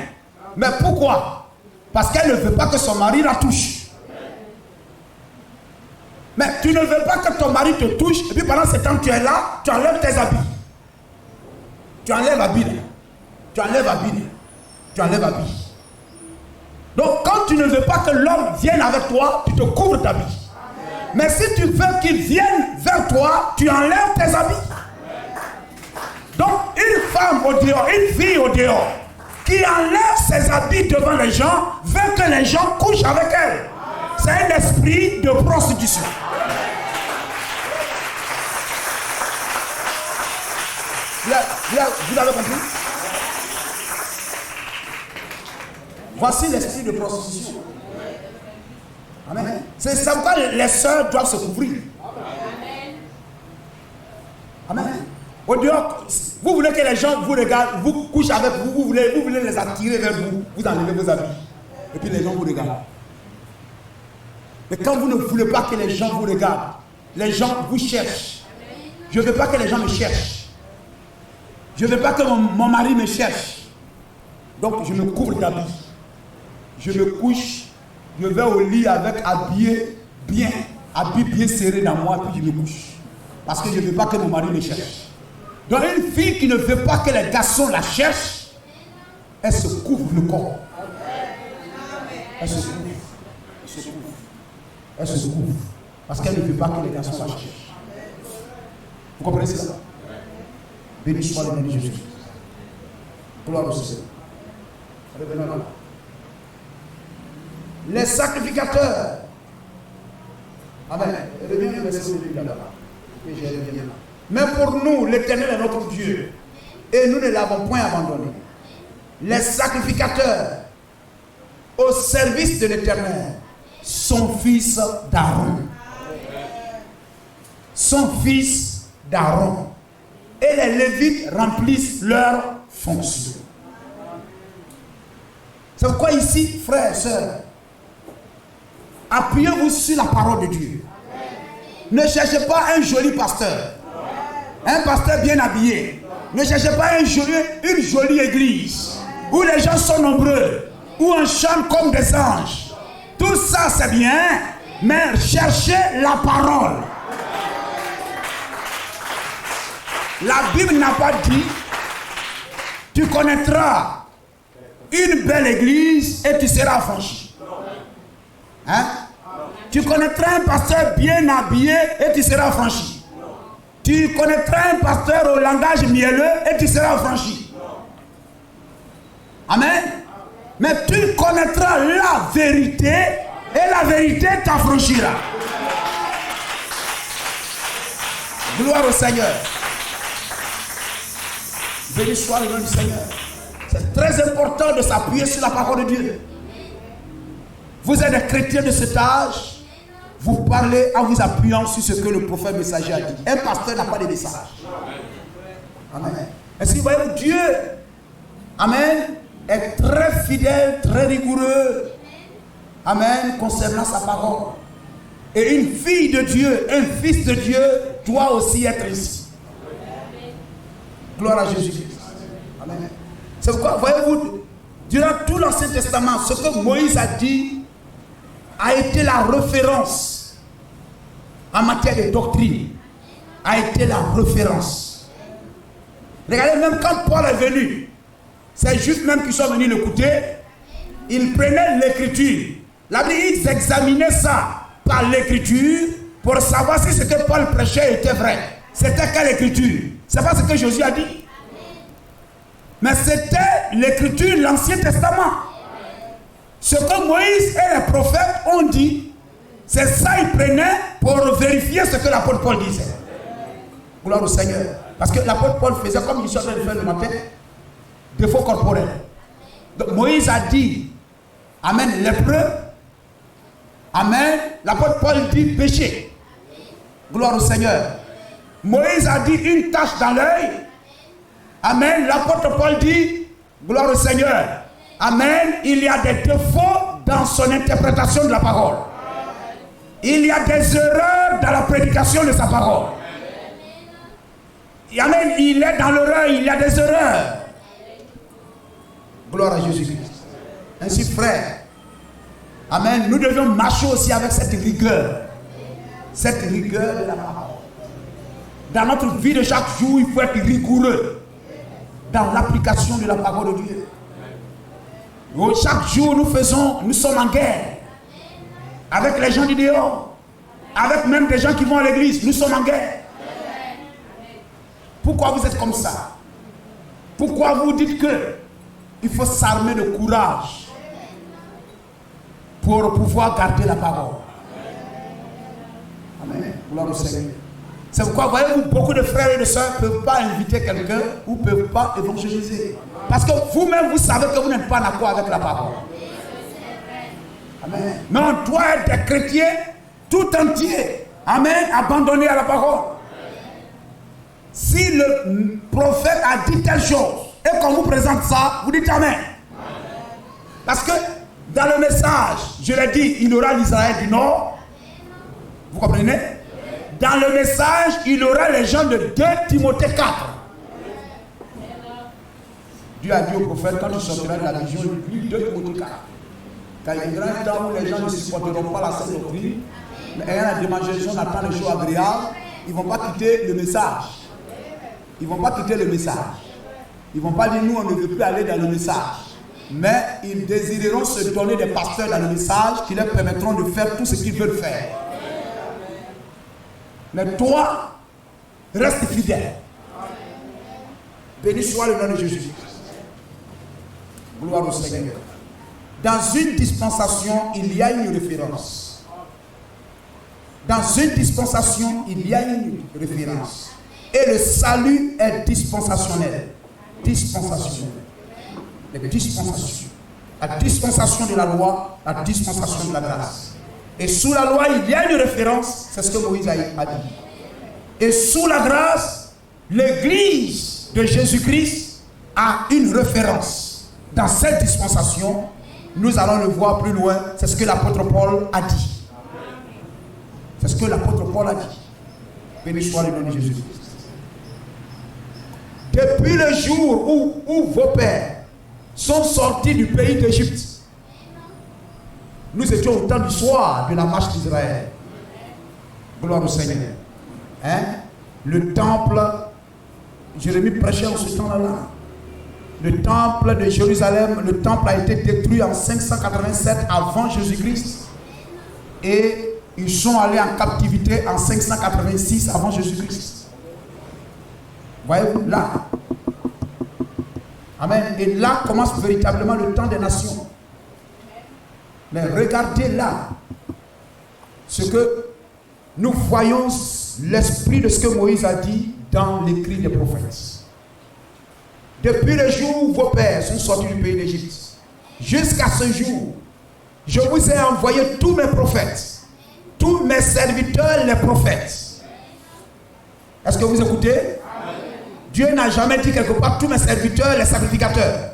Mais pourquoi? Parce qu'elle ne veut pas que son mari la touche. Mais tu ne veux pas que ton mari te touche, et puis pendant ce temps tu es là, tu enlèves tes habits. Tu enlèves habits. Tu enlèves habits. Tu enlèves habits. Donc quand tu ne veux pas que l'homme vienne avec toi, tu te couvres d'habits. Mais si tu veux qu'il vienne vers toi, tu enlèves tes habits. Donc une femme au dehors, une fille au dehors, qui enlève ses habits devant les gens, veut que les gens couchent avec elle. C'est un esprit de prostitution. Vous avez compris? Voici l'esprit de prostitution. Amen. C'est ça pourquoi les sœurs doivent se couvrir. Amen. Au dehors, vous voulez que les gens vous regardent, vous couchent avec vous, vous voulez les attirer vers vous, vous enlevez vos habits. Et puis les gens vous regardent. Mais quand vous ne voulez pas que les gens vous regardent, les gens vous cherchent. Je ne veux pas que les gens me cherchent. Je ne veux pas que mon mari me cherche. Donc je me couvre d'habits. Je me couche, je vais au lit avec habits bien serrés dans moi, puis je me couche. Parce que je ne veux pas que mon mari me cherche. Donc une fille qui ne veut pas que les garçons la cherchent, elle se couvre le corps. Elle se couvre. Elle se couvre. Parce qu'elle ne veut pas que les garçons la cherchent. Vous comprenez ça? Béni soit le nom de Jésus. Gloire au Seigneur. Revenons là. Les sacrificateurs. Amen. Revenons au verset là. Mais pour nous, l'Éternel est notre Dieu. Et nous ne l'avons point abandonné. Les sacrificateurs au service de l'Éternel sont fils d'Aaron. Son fils d'Aaron. Et les Lévites remplissent leurs fonctions. C'est pourquoi ici, frères et sœurs, appuyez-vous sur la parole de Dieu. Ne cherchez pas un joli pasteur. Un pasteur bien habillé. Ne cherchez pas une jolie église où les gens sont nombreux, où on chante comme des anges. Tout ça c'est bien, mais cherchez la parole. La Bible n'a pas dit tu connaîtras une belle église et tu seras affranchi. Hein? Tu connaîtras un pasteur bien habillé et tu seras affranchi. Tu connaîtras un pasteur au langage mielleux et tu seras affranchi. Amen. Mais tu connaîtras la vérité et la vérité t'affranchira. Gloire au Seigneur. Béni soit le nom du Seigneur. C'est très important de s'appuyer sur la parole de Dieu. Vous êtes des chrétiens de cet âge. Vous parlez en vous appuyant sur ce que le prophète messager a dit. Un pasteur n'a pas de message. Amen. Est-ce que vous voyez Dieu, amen, est très fidèle, très rigoureux, amen, concernant sa parole. Et une fille de Dieu, un fils de Dieu doit aussi être ainsi. Gloire à Jésus-Christ. Amen. C'est pourquoi, voyez-vous, durant tout l'Ancien Testament, ce que Moïse a dit a été la référence en matière de doctrine. A été la référence. Regardez, même quand Paul est venu, c'est juste même qu'ils sont venus l'écouter, ils prenaient l'écriture. La Bible, ils examinaient ça par l'écriture pour savoir si ce que Paul prêchait était vrai. C'était quelle écriture? C'est pas ce que Jésus a dit. Mais c'était l'écriture, l'Ancien Testament. Ce que Moïse et les prophètes ont dit, c'est ça qu'ils prenaient pour vérifier ce que l'apôtre Paul disait. Gloire au Seigneur. Parce que l'apôtre Paul faisait comme il cherchait de faire le matin, des faux corporels. Donc Moïse a dit, amen, lépreux. Amen. L'apôtre Paul dit péché. Gloire au Seigneur. Moïse a dit une tache dans l'œil. Amen. L'apôtre Paul dit, gloire au Seigneur. Amen. Il y a des défauts dans son interprétation de la parole. Il y a des erreurs dans la prédication de sa parole. Amen. Il est dans l'erreur, il y a des erreurs. Gloire à Jésus-Christ. Ainsi, frère, amen, nous devons marcher aussi avec cette rigueur. Cette rigueur de la parole. Dans notre vie de chaque jour, il faut être rigoureux dans l'application de la parole de Dieu. Chaque jour, nous sommes en guerre avec les gens du dehors, avec même des gens qui vont à l'église. Nous sommes en guerre. Pourquoi vous êtes comme ça? Pourquoi vous dites que il faut s'armer de courage pour pouvoir garder la parole? Amen. Gloire au Seigneur. C'est pourquoi, voyez-vous, beaucoup de frères et de sœurs ne peuvent pas inviter quelqu'un ou ne peuvent pas évangéliser. Parce que vous-même, vous savez que vous n'êtes pas en accord avec la parole. Amen. Mais on doit être des chrétiens tout entiers. Amen. Abandonnés à la parole. Si le prophète a dit telle chose et qu'on vous présente ça, vous dites Amen. Parce que dans le message, je l'ai dit, il y aura l'Israël du Nord. Vous comprenez? Dans le message, il y aura les gens de 2 Timothée 4. Dieu a dit au prophète, quand tu sortiras de la vision, il lit 2 Timothée 4. Car il y aura un temps où les gens ne supporteront pas la sainte doctrine, mais ayant la démangeaison d'attendre les choses agréables, ils ne vont pas quitter le message. Ils ne vont pas quitter le message. Ils ne vont pas dire, nous, on ne veut plus aller dans le message. Mais ils désireront se donner des pasteurs dans le message qui leur permettront de faire tout ce qu'ils veulent faire. Mais toi, reste fidèle. Béni soit le nom de Jésus. Gloire au Seigneur. Dans une dispensation, il y a une référence. Dans une dispensation, il y a une référence. Et le salut est dispensationnel. Dispensationnel. Les dispensations. La dispensation de la loi, la dispensation de la grâce. Et sous la loi, il y a une référence, c'est ce que Moïse a dit. Et sous la grâce, l'Église de Jésus-Christ a une référence. Dans cette dispensation, nous allons le voir plus loin, c'est ce que l'apôtre Paul a dit. C'est ce que l'apôtre Paul a dit. Béni soit le nom de Jésus-Christ. Depuis le jour où vos pères sont sortis du pays d'Égypte, nous étions au temps du soir de la marche d'Israël. Gloire au Seigneur. Hein? Le temple, Jérémie prêchait en ce temps-là. Le temple de Jérusalem, le temple a été détruit en 587 avant Jésus-Christ. Et ils sont allés en captivité en 586 avant Jésus-Christ. Voyez-vous, là. Amen. Et là commence véritablement le temps des nations. Mais regardez là ce que nous voyons, l'esprit de ce que Moïse a dit dans l'écrit des prophètes. Depuis le jour où vos pères sont sortis du pays d'Égypte, jusqu'à ce jour, je vous ai envoyé tous mes prophètes, tous mes serviteurs les prophètes. Est-ce que vous écoutez? Dieu n'a jamais dit quelque part tous mes serviteurs les sacrificateurs.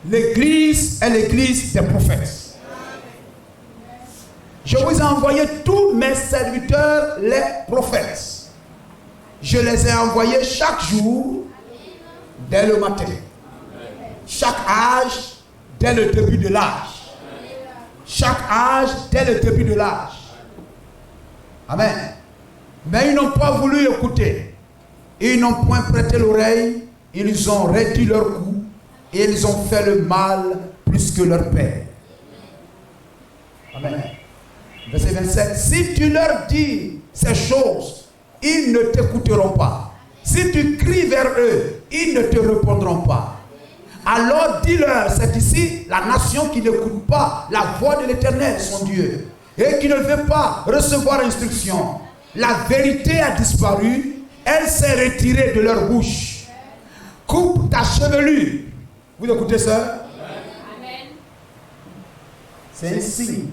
L'église est l'église des prophètes. Je vous ai envoyé tous mes serviteurs les prophètes. Je les ai envoyés chaque jour, dès le matin. Chaque âge, dès le début de l'âge. Chaque âge, dès le début de l'âge. Amen. Mais ils n'ont pas voulu écouter. Ils n'ont point prêté l'oreille. Ils ont réduit leur cou. Et ils ont fait le mal plus que leur père. Amen. Verset 27. Si tu leur dis ces choses, ils ne t'écouteront pas. Si tu cries vers eux, ils ne te répondront pas. Alors dis-leur, c'est ici la nation qui n'écoute pas la voix de l'Éternel, son Dieu, et qui ne veut pas recevoir instruction. La vérité a disparu, elle s'est retirée de leur bouche. Coupe ta chevelure. Vous écoutez ça? Amen. C'est un signe.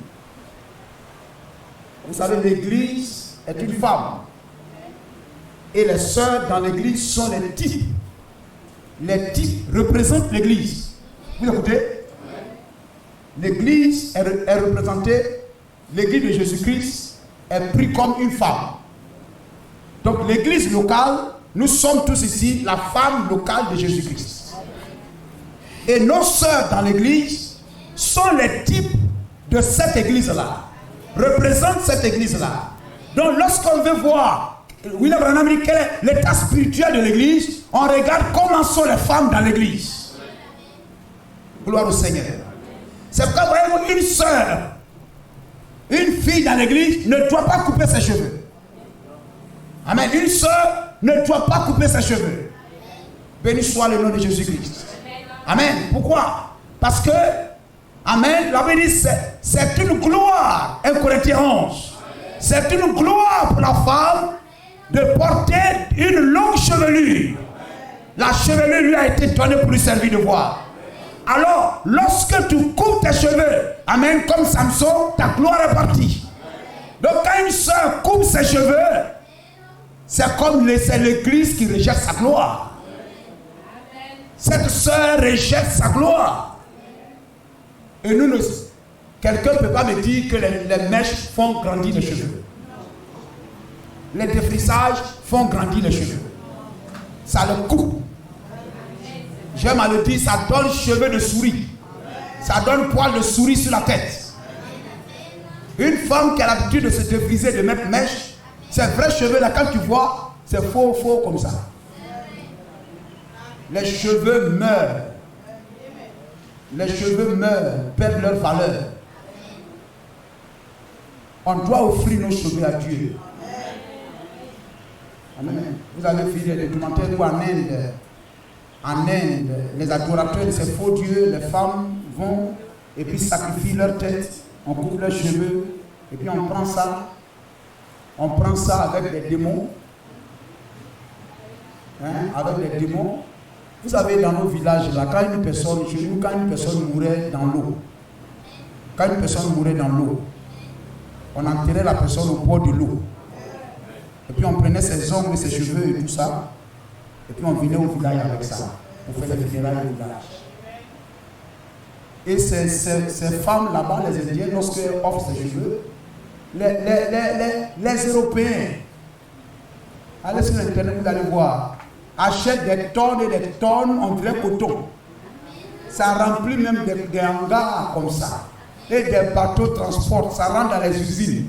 Vous savez, l'église est une femme. Et les sœurs dans l'église sont les types. Les types représentent l'église. Vous écoutez? L'église est représentée, l'église de Jésus-Christ est prise comme une femme. Donc l'église locale, nous sommes tous ici la femme locale de Jésus-Christ. Et nos sœurs dans l'église sont les types de cette église-là, représentent cette église-là. Donc lorsqu'on veut voir William Branham dit quel est l'état spirituel de l'église, on regarde comment sont les femmes dans l'église. Gloire au Seigneur. C'est pourquoi voyez-vous une sœur, une fille dans l'église ne doit pas couper ses cheveux. Amen. Une sœur ne doit pas couper ses cheveux. Béni soit le nom de Jésus-Christ. Amen. Pourquoi? Parce que, amen, la Bible dit c'est une gloire, 1 Corinthiens 11. C'est une gloire pour la femme de porter une longue chevelure. La chevelure lui a été donnée pour lui servir de voile. Alors, lorsque tu coupes tes cheveux, amen, comme Samson, ta gloire est partie. Donc, quand une soeur coupe ses cheveux, c'est comme c'est l'église qui rejette sa gloire. Cette soeur rejette sa gloire. Et nous, quelqu'un ne peut pas me dire que les mèches font grandir les cheveux. Les défrissages font grandir les cheveux. Ça le coupe. J'aime à le dire, ça donne cheveux de souris. Ça donne poil de souris sur la tête. Une femme qui a l'habitude de se défriser, de mettre mèche, ces vrais cheveux là, quand tu vois, c'est faux comme ça. Les cheveux meurent. Les cheveux meurent, perdent leur valeur. On doit offrir nos cheveux à Dieu. Amen. Vous avez vu les documentaires où en Inde, les adorateurs de ces faux dieux, les femmes vont et puis sacrifient leur tête, on coupe leurs cheveux, et puis on prend ça avec les démons. Avec les démons. Vous savez, dans nos villages, là, quand une personne mourait dans l'eau, on enterrait la personne au bord de l'eau. Et puis on prenait ses ongles, ses cheveux et tout ça. Et puis on venait au village avec ça, pour faire les funérailles au village. Et ces femmes là-bas, les Indiens, lorsqu'elles offrent ses cheveux, les Européens, allez sur Internet, vous allez voir, achètent des tonnes et des tonnes, on dirait coton. Ça remplit même des hangars comme ça. Et des bateaux transportent, ça rentre dans les usines.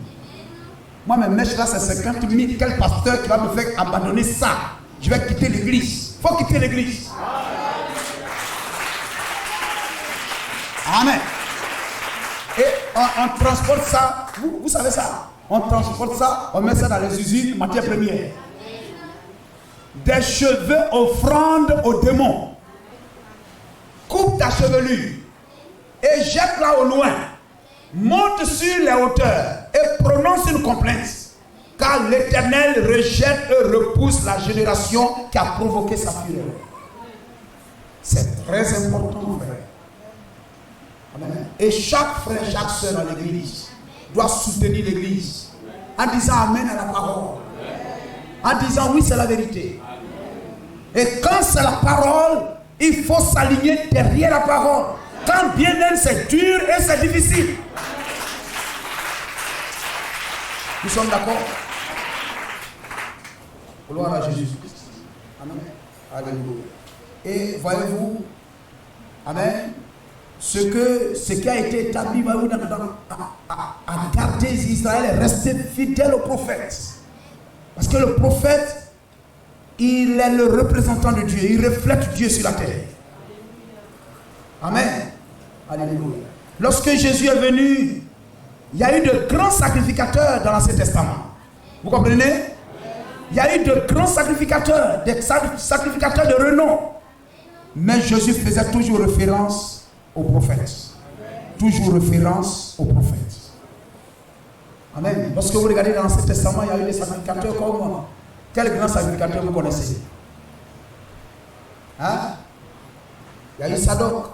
Moi, mes mèches là, c'est 50 000. Quel pasteur qui va me faire abandonner ça? Je vais quitter l'église. Il faut quitter l'église. Amen. Et on transporte ça. Vous savez ça? On transporte ça, on met ça dans les usines, matière première. Des cheveux offrande aux démons. Coupe ta chevelure et jette-la au loin. Monte sur les hauteurs et prononce une complainte. Car l'Éternel rejette et repousse la génération qui a provoqué sa fureur. C'est très important, frère. Amen. Et chaque frère, chaque soeur dans l'église doit soutenir l'église en disant Amen à la parole. En disant oui, c'est la vérité. Et quand c'est la parole, il faut s'aligner derrière la parole. Quand bien même c'est dur et c'est difficile. Nous sommes d'accord? Gloire à Jésus-Christ. Amen. Alléluia. Et voyez-vous, amen, ce qui a été établi, voyez-vous, à garder Israël et rester fidèle au prophète. Parce que le prophète, il est le représentant de Dieu, il reflète Dieu sur la terre. Amen. Alléluia. Lorsque Jésus est venu, il y a eu de grands sacrificateurs dans l'Ancien Testament. Vous comprenez? Il y a eu de grands sacrificateurs, des sacrificateurs de renom. Mais Jésus faisait toujours référence au prophète. Toujours référence au prophète. Amen. Lorsque vous regardez dans l'Ancien Testament, il y a eu des sacrificateurs comme moi. Quel grand sacrificateur vous connaissez? Hein? Il y a eu Sadoc.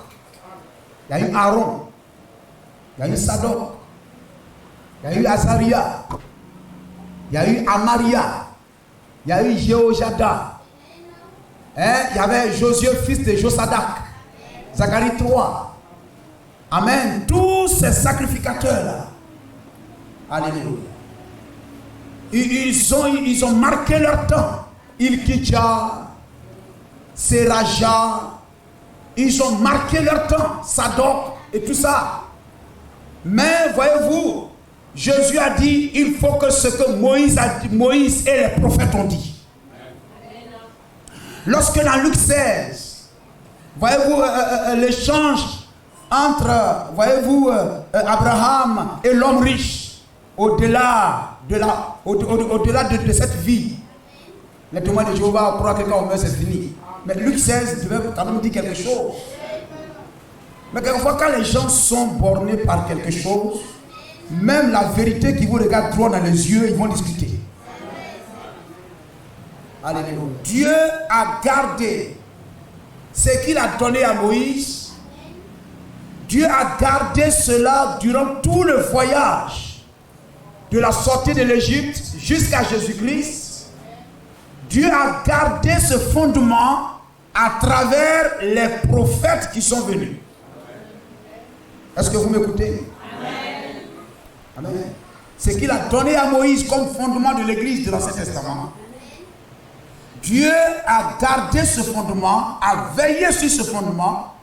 Il y a eu Aaron. Il y a eu Sadoc. Il y a eu Azaria. Il y a eu Amaria. Il y a eu Jéhojada. Hein? Il y avait Josué, fils de Josadak. Zacharie 3. Amen. Tous ces sacrificateurs-là. Alléluia. Ils ont marqué leur temps. Ilkidja, Seraja. Ils ont marqué leur temps. Sadoc et tout ça. Mais voyez-vous, Jésus a dit, il faut que ce que Moïse et les prophètes ont dit. Lorsque dans Luc 16, voyez-vous l'échange entre, voyez-vous, Abraham et l'homme riche, au-delà de cette vie. Les témoins de Jéhovah croient que quand on meurt, c'est fini. Mais Luc 16 devait quand même dire quelque chose. Mais quelquefois, quand les gens sont bornés par quelque chose, même la vérité qui vous regarde droit dans les yeux, ils vont discuter. Alléluia. Dieu a gardé ce qu'il a donné à Moïse. Dieu a gardé cela durant tout le voyage de la sortie de l'Égypte jusqu'à Jésus-Christ. Dieu a gardé ce fondement à travers les prophètes qui sont venus. Est-ce que vous m'écoutez? Amen. Ce qu'il a donné à Moïse comme fondement de l'Église de l'Ancien Testament, Dieu a gardé ce fondement, a veillé sur ce fondement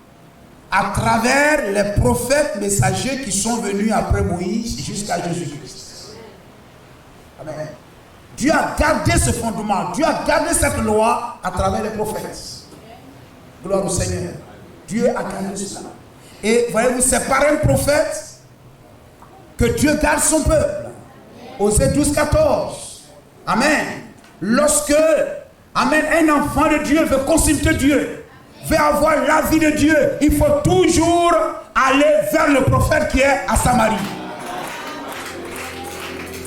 à travers les prophètes messagers qui sont venus après Moïse jusqu'à Jésus-Christ. Amen. Dieu a gardé ce fondement, Dieu a gardé cette loi à travers les prophètes. Gloire au Seigneur. Dieu a gardé cela. Et voyez-vous, c'est par un prophète que Dieu garde son peuple. Osée 12:14. Amen. Lorsque, amen, un enfant de Dieu veut consulter Dieu, veut avoir l'avis de Dieu, il faut toujours aller vers le prophète qui est à Samarie.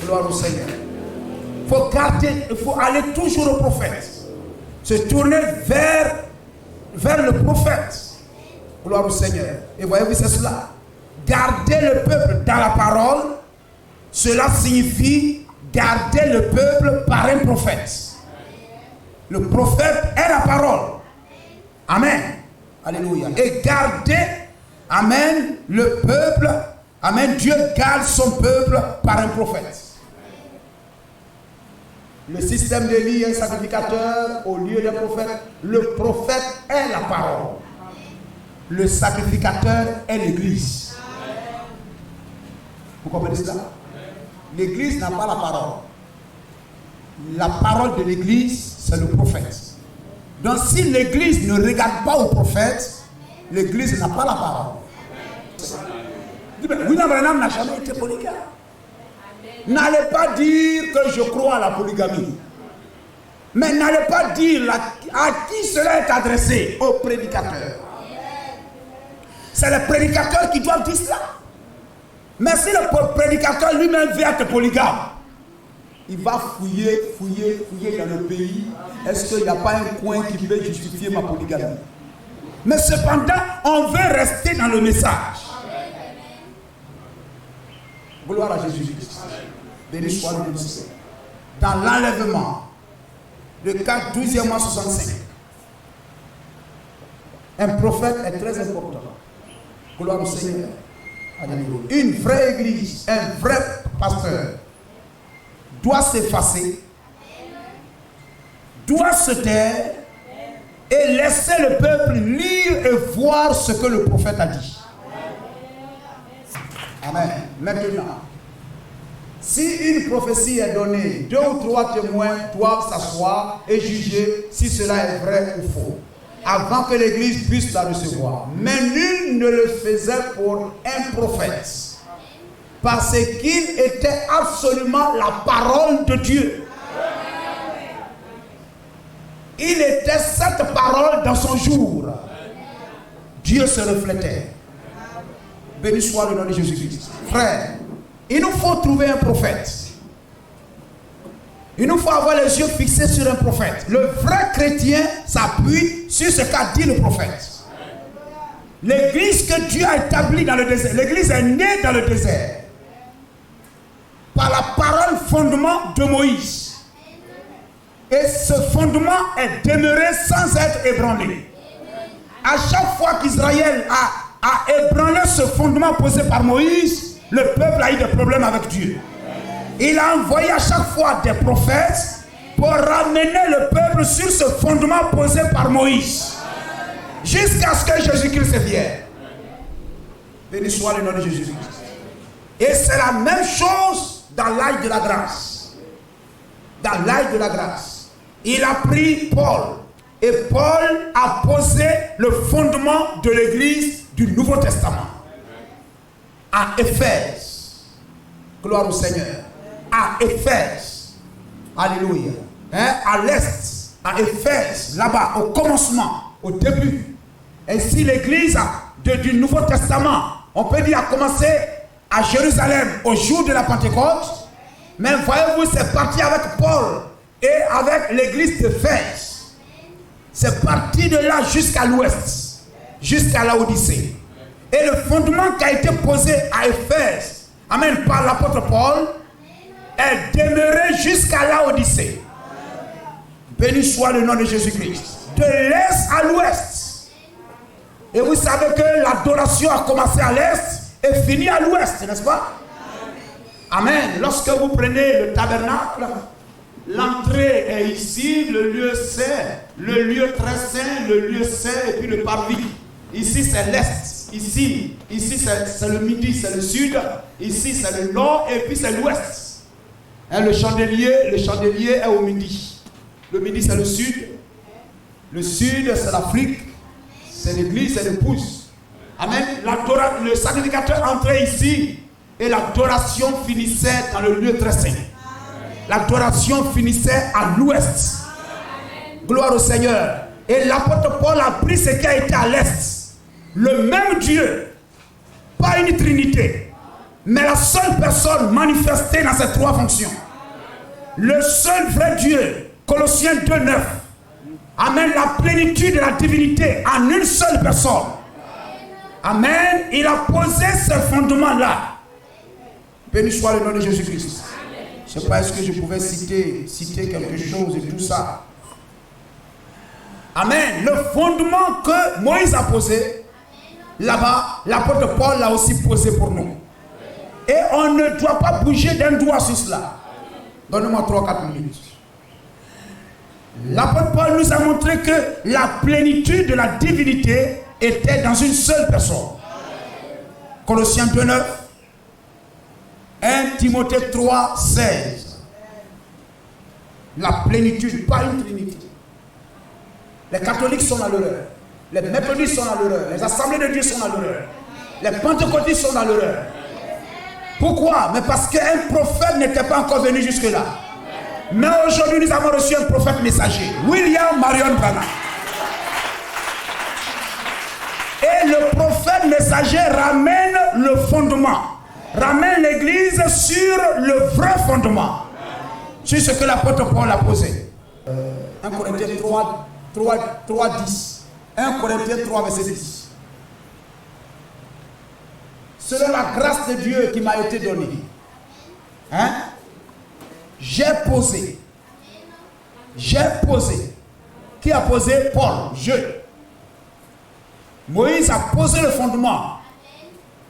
Gloire au Seigneur. Il faut aller toujours au prophète. Se tourner vers le prophète. Gloire au Seigneur. Et voyez-vous, c'est cela. Garder le peuple dans la parole, cela signifie garder le peuple par un prophète. Le prophète est la parole. Amen. Alléluia. Et garder, amen, le peuple, amen, Dieu garde son peuple par un prophète. Le système d'Élie est un sacrificateur au lieu des prophètes. Le prophète est la parole. Le sacrificateur est l'Église. Vous comprenez cela? L'Église n'a pas la parole. La parole de l'Église, c'est le prophète. Donc si l'Église ne regarde pas au prophète, l'Église n'a pas la parole. William Branham n'a jamais été polygame. N'allez pas dire que je crois à la polygamie. Mais n'allez pas dire à qui cela est adressé, aux prédicateurs. C'est les prédicateurs qui doivent dire cela. Mais si le prédicateur lui-même veut être polygame, il va fouiller dans le pays. Est-ce qu'il n'y a pas un coin qui peut justifier ma polygamie? Mais cependant, on veut rester dans le message. Gloire à Jésus-Christ. Béni soit le Seigneur. Dans l'enlèvement, le 12e mois 65, un prophète est très important. Gloire au Seigneur. Alléluia. Une vraie église, un vrai pasteur doit s'effacer doit se taire et laisser le peuple lire et voir ce que le prophète a dit. Amen. Maintenant, si une prophétie est donnée, 2 ou 3 témoins doivent s'asseoir et juger si cela est vrai ou faux, avant que l'Église puisse la recevoir. Mais nul ne le faisait pour un prophète, parce qu'il était absolument la parole de Dieu. Il était cette parole dans son jour. Dieu se reflétait. Béni soit le nom de Jésus-Christ. Frère, il nous faut trouver un prophète. Il nous faut avoir les yeux fixés sur un prophète. Le vrai chrétien s'appuie sur ce qu'a dit le prophète. L'église que Dieu a établie dans le désert, l'église est née dans le désert par la parole fondement de Moïse. Et ce fondement est demeuré sans être ébranlé. À chaque fois qu'Israël a ébranlé ce fondement posé par Moïse, le peuple a eu des problèmes avec Dieu. Il a envoyé à chaque fois des prophètes pour ramener le peuple sur ce fondement posé par Moïse. Jusqu'à ce que Jésus-Christ vienne. Béni soit le nom de Jésus-Christ. Et c'est la même chose dans l'âge de la grâce. Dans l'âge de la grâce. Il a pris Paul. Et Paul a posé le fondement de l'église du Nouveau Testament. À Éphèse. Gloire au Seigneur. À Éphèse. Alléluia. À l'est. À Éphèse. Là-bas, au commencement. Au début. Ainsi l'église du Nouveau Testament, on peut dire, a commencé à Jérusalem au jour de la Pentecôte. Mais voyez-vous, c'est parti avec Paul et avec l'église d'Éphèse. C'est parti de là jusqu'à l'ouest, jusqu'à l'Odyssée. Et le fondement qui a été posé à Éphèse, amen, par l'apôtre Paul, est demeuré jusqu'à l'Odyssée. Béni soit le nom de Jésus-Christ. De l'est à l'ouest. Et vous savez que l'adoration a commencé à l'est et fini à l'ouest, n'est-ce pas? Amen. Lorsque vous prenez le tabernacle, l'entrée est ici, le lieu saint, le lieu très saint, le lieu saint et puis le parvis. Ici c'est l'est, ici c'est le midi, c'est le sud, ici c'est le nord et puis c'est l'ouest. Le chandelier est au midi. Le midi c'est le sud c'est l'Afrique, c'est l'église, c'est l'épouse. Amen. Le sacrificateur entrait ici et l'adoration finissait dans le lieu très saint. L'adoration finissait à l'ouest. Gloire au Seigneur. Et l'apôtre Paul a pris ce qui a été à l'est. Le même Dieu, pas une trinité, mais la seule personne manifestée dans ces 3 fonctions. Le seul vrai Dieu, Colossiens 2:9. Amen, la plénitude de la divinité en une seule personne. Amen, il a posé ce fondement-là. Béni soit le nom de Jésus-Christ. Je ne sais pas, est-ce que je pouvais citer quelque chose et tout ça. Amen, le fondement que Moïse a posé, là-bas, l'apôtre Paul l'a aussi posé pour nous. Et on ne doit pas bouger d'un doigt sur cela. Donnez-moi 3-4 minutes. L'apôtre Paul nous a montré que la plénitude de la divinité était dans une seule personne. Colossiens 2:9, 1 Timothée 3:16. La plénitude, pas une trinité. Les catholiques sont dans l'erreur. Les méthodistes sont dans l'erreur. Les assemblées de Dieu sont dans l'erreur. Les pentecôtistes sont dans l'erreur. Pourquoi? Mais parce qu'un prophète n'était pas encore venu jusque-là. Mais aujourd'hui, nous avons reçu un prophète messager, William Marion Branham. Et le prophète messager ramène le fondement, ramène l'église sur le vrai fondement, sur ce que l'apôtre Paul a posé. 1 Corinthiens 3:10. 1 Corinthiens 3, verset 10. Selon la grâce de Dieu qui m'a été donnée, j'ai posé. Qui a posé? Paul. Moïse a posé le fondement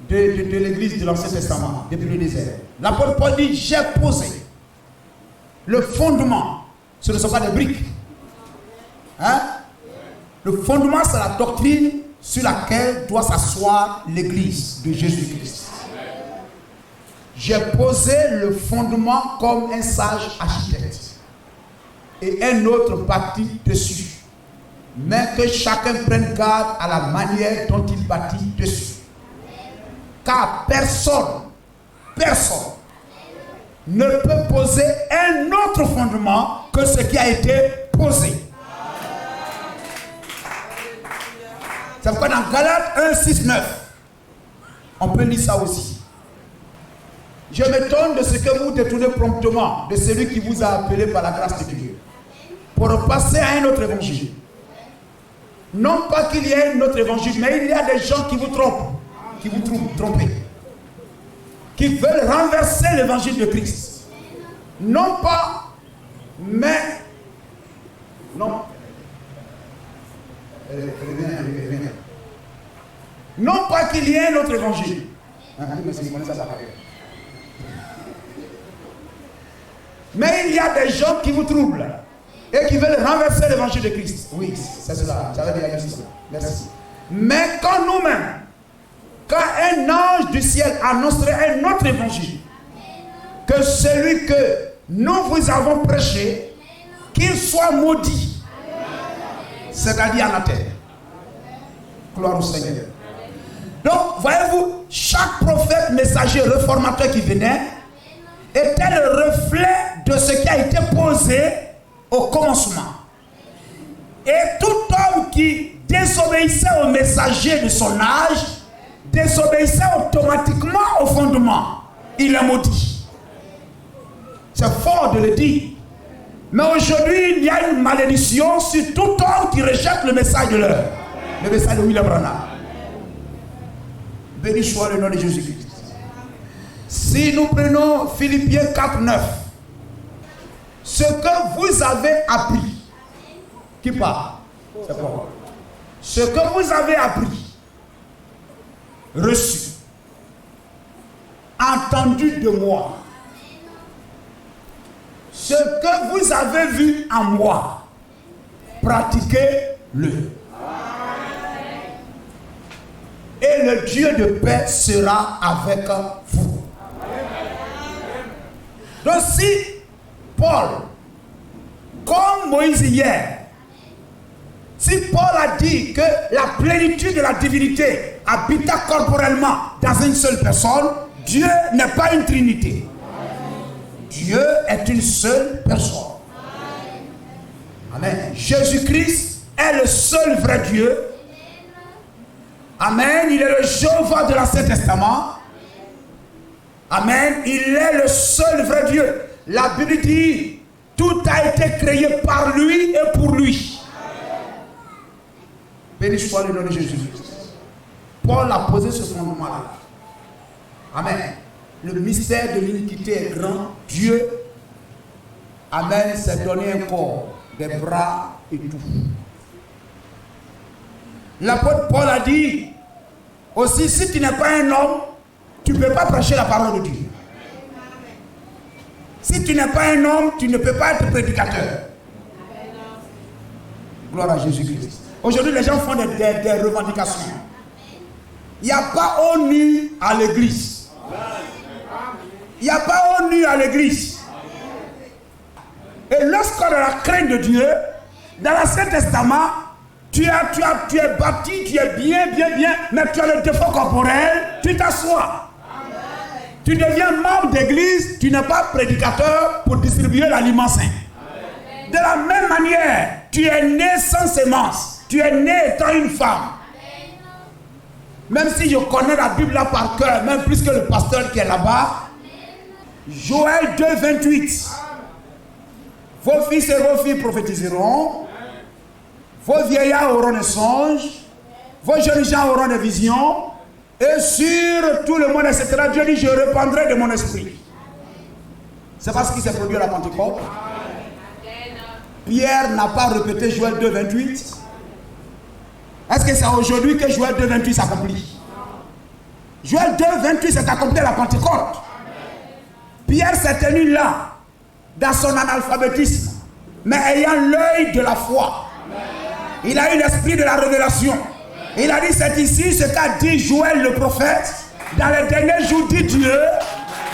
de l'église de l'Ancien Testament, depuis le désert. L'apôtre Paul dit, j'ai posé le fondement. Ce ne sont pas des briques. Hein? Le fondement, c'est la doctrine sur laquelle doit s'asseoir l'Église de Jésus-Christ. J'ai posé le fondement comme un sage architecte et un autre bâtit dessus. Mais que chacun prenne garde à la manière dont il bâtit dessus. Car personne ne peut poser un autre fondement que ce qui a été posé. C'est pourquoi dans Galates 1, 6, 9, on peut lire ça aussi. Je m'étonne de ce que vous détournez promptement de celui qui vous a appelé par la grâce de Dieu pour passer à un autre évangile. Non pas qu'il y ait un autre évangile, mais il y a des gens qui vous trompent, trompent, qui veulent renverser l'évangile de Christ. Non pas, mais non. Non pas qu'il y ait un autre évangile. Mais il y a des gens qui vous troublent et qui veulent renverser l'évangile de Christ. Oui, c'est cela. J'avais déjà dit cela. Merci. Mais quand nous-mêmes, quand un ange du ciel annoncerait un autre évangile, que celui que nous vous avons prêché, qu'il soit maudit, c'est-à-dire anathème. Gloire au Seigneur. Donc, voyez-vous, chaque prophète, messager, réformateur qui venait était le reflet de ce qui a été posé au commencement. Et tout homme qui désobéissait au messager de son âge, désobéissait automatiquement au fondement. Il est maudit. C'est fort de le dire. Mais aujourd'hui, il y a une malédiction sur tout homme qui rejette le message de l'heure. Le message de William Branham. Béni soit le nom de Jésus-Christ. Si nous prenons Philippiens 4, 9, ce que vous avez appris, qui parle? C'est quoi? Ce que vous avez appris, reçu, entendu de moi, ce que vous avez vu en moi, pratiquez-le. Et le Dieu de paix sera avec vous. Donc si Paul, comme Moïse hier, si Paul a dit que la plénitude de la divinité habita corporellement dans une seule personne, Dieu n'est pas une trinité. Dieu est une seule personne. Amen. Jésus-Christ est le seul vrai Dieu. Amen. Il est le Jéhovah de l'Ancien Testament. Amen. Il est le seul vrai Dieu. La Bible dit, tout a été créé par lui et pour lui. Béni soit le nom de Jésus-Christ. Paul a posé ce fondement-là. Amen. Le mystère de l'iniquité est grand. Dieu, amen, s'est donné un corps, des bras et tout. L'apôtre Paul a dit aussi, si tu n'es pas un homme, tu ne peux pas prêcher la parole de Dieu. Si tu n'es pas un homme, tu ne peux pas être prédicateur. Gloire à Jésus-Christ. Aujourd'hui, les gens font des revendications. Il n'y a pas ONU à l'église. Il n'y a pas ONU à l'église. Et lorsqu'on a la crainte de Dieu, dans l'Ancien Testament, tu es bâti, tu es bien, mais tu as le défaut corporel, tu t'assois. Tu deviens membre d'église, tu n'es pas prédicateur pour distribuer l'aliment sain. De la même manière, tu es né sans sémence, tu es né étant une femme. Même si je connais la Bible là par cœur, même plus que le pasteur qui est là-bas, Joël 2, 28. Vos fils et vos filles prophétiseront, vos vieillards auront des songes, vos jeunes gens auront des visions, et sur tout le monde, etc. Dieu dit, je répandrai de mon esprit. C'est pas ce qui s'est produit à la Pentecôte. Pierre n'a pas répété Joël 2, 28. Est-ce que c'est aujourd'hui que Joël 2, 28 s'accomplit? Joël 2, 28 s'est accompli à la Pentecôte. Pierre s'est tenu là, dans son analphabétisme, mais ayant l'œil de la foi. Il a eu l'esprit de la révélation. Il a dit, c'est ici ce qu'a dit Joël le prophète. Dans les derniers jours, dit Dieu,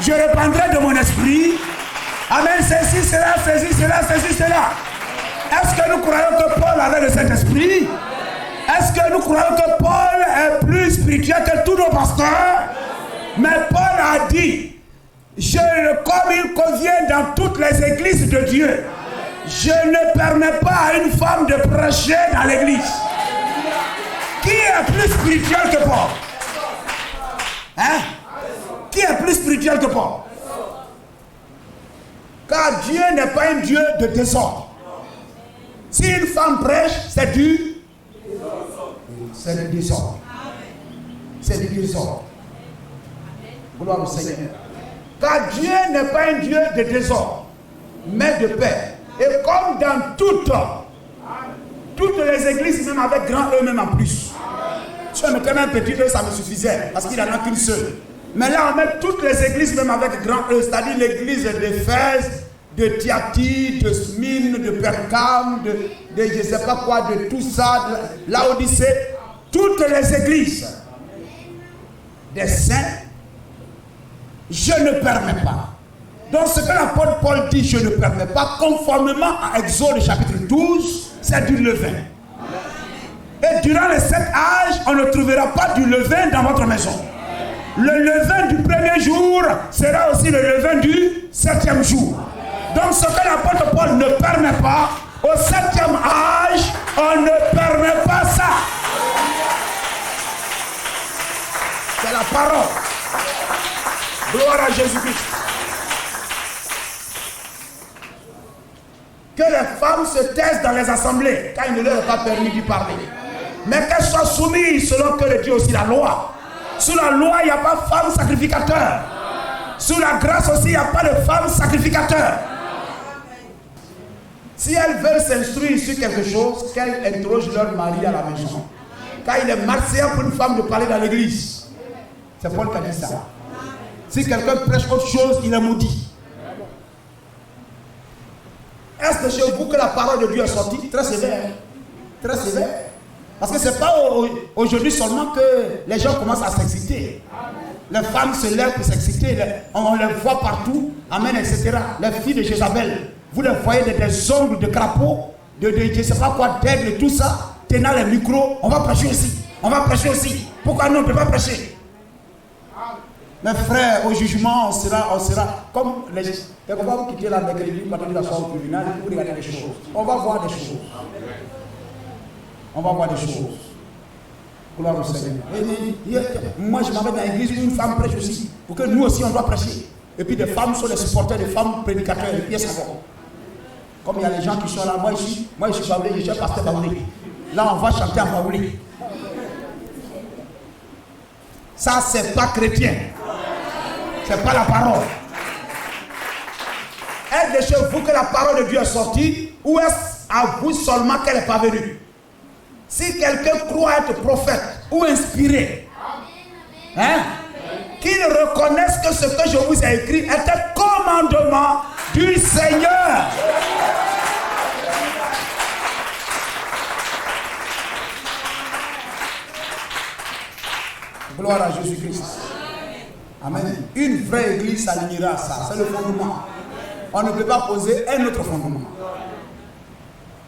je répandrai de mon esprit. Amen, ceci, cela, ceci, cela, ceci, cela. Est-ce que nous croyons que Paul avait le Saint-Esprit? Est-ce que nous croyons que Paul est plus spirituel que tous nos pasteurs? Mais Paul a dit, comme il convient dans toutes les églises de Dieu, je ne permets pas à une femme de prêcher dans l'église. Qui est plus spirituel que Paul? Hein? Qui est plus spirituel que Paul? Car Dieu n'est pas un Dieu de désordre. Si une femme prêche, c'est du désordre. C'est du désordre. Gloire au Seigneur. Car Dieu n'est pas un Dieu de désordre, mais de paix. Et comme dans toutes les églises, même avec grand E, même en plus. Si on mettait un petit E, ça me suffisait, parce qu'il n'y en a qu'une seule. Mais là, on met toutes les églises, même avec grand E, c'est-à-dire l'église d'Éphèse, de Thyatire, de Smyrne, de Pergame, de je ne sais pas quoi, de tout ça, de Laodicée, toutes les églises des saints, je ne permets pas. Donc ce que l'apôtre Paul dit, je ne permets pas, conformément à Exode chapitre 12, c'est du levain. Et durant les 7 âges, on ne trouvera pas du levain dans votre maison. Le levain du premier jour sera aussi le levain du 7e jour. Donc ce que l'apôtre Paul ne permet pas, au 7e âge, on ne permet pas ça. C'est la parole. Gloire à Jésus-Christ. Que les femmes se taisent dans les assemblées, car il ne leur est pas permis d'y parler. Mais qu'elles soient soumises selon que le Dieu aussi la loi. Sous la loi, il n'y a pas de femme sacrificateur. Sous la grâce aussi, il n'y a pas de femme sacrificateur. Si elles veulent s'instruire sur quelque chose, qu'elles interrogent leur mari à la maison. Car il est marséen pour une femme de parler dans l'église. C'est Paul qui a dit ça. Si quelqu'un prêche autre chose, il est maudit. Est-ce que chez vous que la parole de Dieu est sortie? Très sévère. Très sévère. Parce que ce n'est pas aujourd'hui seulement que les gens commencent à s'exciter. Les femmes se lèvent pour s'exciter. On les voit partout. Amen, etc. Les filles de Jézabel. Vous les voyez des ongles de crapaud, de je ne sais pas quoi, d'aigle, tout ça. Tenant les micros. On va prêcher aussi. On va prêcher aussi. Pourquoi nous on ne peut pas prêcher? Mes frères, au jugement, on sera comme les... On va vous quitter la mercredi, partir de la soirée au tribunal, pour regarder les choses. On va voir des choses. On va voir des choses. Gloire au Seigneur. Moi, je m'en vais dans l'église où une femme prêche aussi. Pour que nous aussi, on doit prêcher. Et puis des femmes sont les supporters, des femmes prédicateurs, des pièces avant. Comme il y a les gens qui sont là, moi je suis baoulé, je suis pasteur baoulé. Là, on va chanter en baoulé. Ça, c'est pas chrétien. C'est pas la parole. Est-ce de chez vous que la parole de Dieu est sortie, ou est-ce à vous seulement qu'elle n'est pas venue? Si quelqu'un croit être prophète ou inspiré, hein, qu'il reconnaisse que ce que je vous ai écrit est un commandement du Seigneur. Gloire à Jésus-Christ. Amen. Une vraie église s'alignera ça. C'est le fondement. On ne peut pas poser un autre fondement.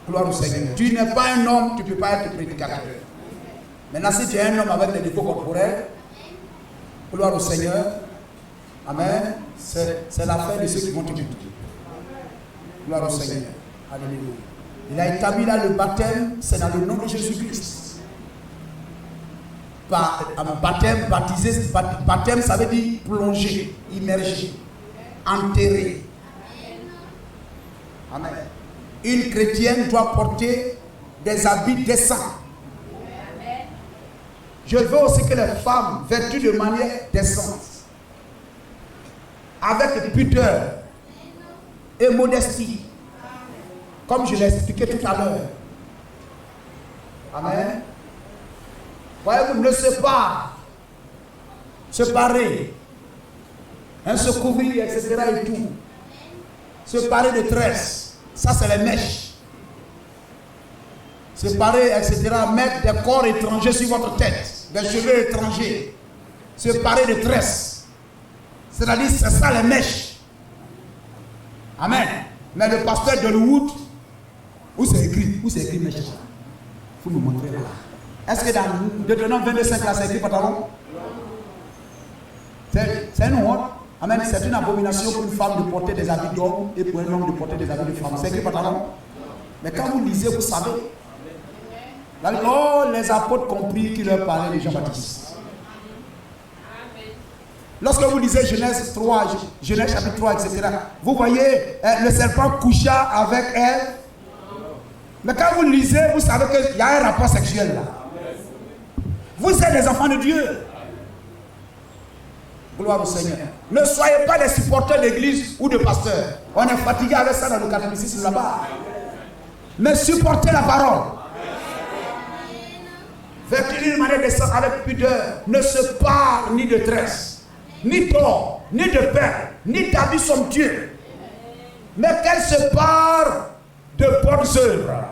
Gloire au Seigneur. Tu n'es pas un homme, tu ne peux pas être prédicateur. Maintenant, si tu es un homme avec des défauts corporels, gloire au Seigneur. Amen. C'est l'affaire de ceux qui vont te critiquer. Gloire au Seigneur. Alléluia. Il a établi là le baptême, c'est dans le nom de Jésus-Christ. Baptême, baptisé, baptême, ça veut dire plonger, immerger, enterrer. Amen. Une chrétienne doit porter des habits décents. Je veux aussi que les femmes vêtues de manière décente, avec pudeur et modestie, comme je l'ai expliqué tout à l'heure. Amen. Voyez-vous, ne se pas séparer, se couvrir, etc. et tout. Se parer de tresses, ça c'est les mèches. séparer, etc., mettre des corps étrangers sur votre tête, des cheveux étrangers, séparer des tresses. C'est-à-dire, c'est ça les mèches. Amen. Mais le pasteur de Hollywood, où c'est écrit mèche? Il faut me montrer là. Est-ce que dans Deutéronome 22:5 là, c'est écrit pantalon? C'est une honte. Amen. C'est une abomination pour une femme de porter des habits d'homme et pour un homme de porter des habits de femme. C'est écrit pantalon. Mais quand vous lisez, vous savez. Oh, les apôtres compris qui leur parlaient de Jean-Baptiste. Lorsque vous lisez Genèse 3, Genèse chapitre 3, etc., vous voyez le serpent coucha avec elle. Mais quand vous lisez, vous savez qu'il y a un rapport sexuel là. Vous êtes des enfants de Dieu. Gloire au Seigneur. Ne soyez pas des supporters d'église ou de pasteurs. On est fatigué avec ça dans le catholicisme là-bas. Mais supportez la parole. Vêtez d'une manière décente avec pudeur. Ne se pare ni de tresse, ni d'or, ni de perles, ni d'habits somptueux. Mais qu'elle se pare de bonnes œuvres.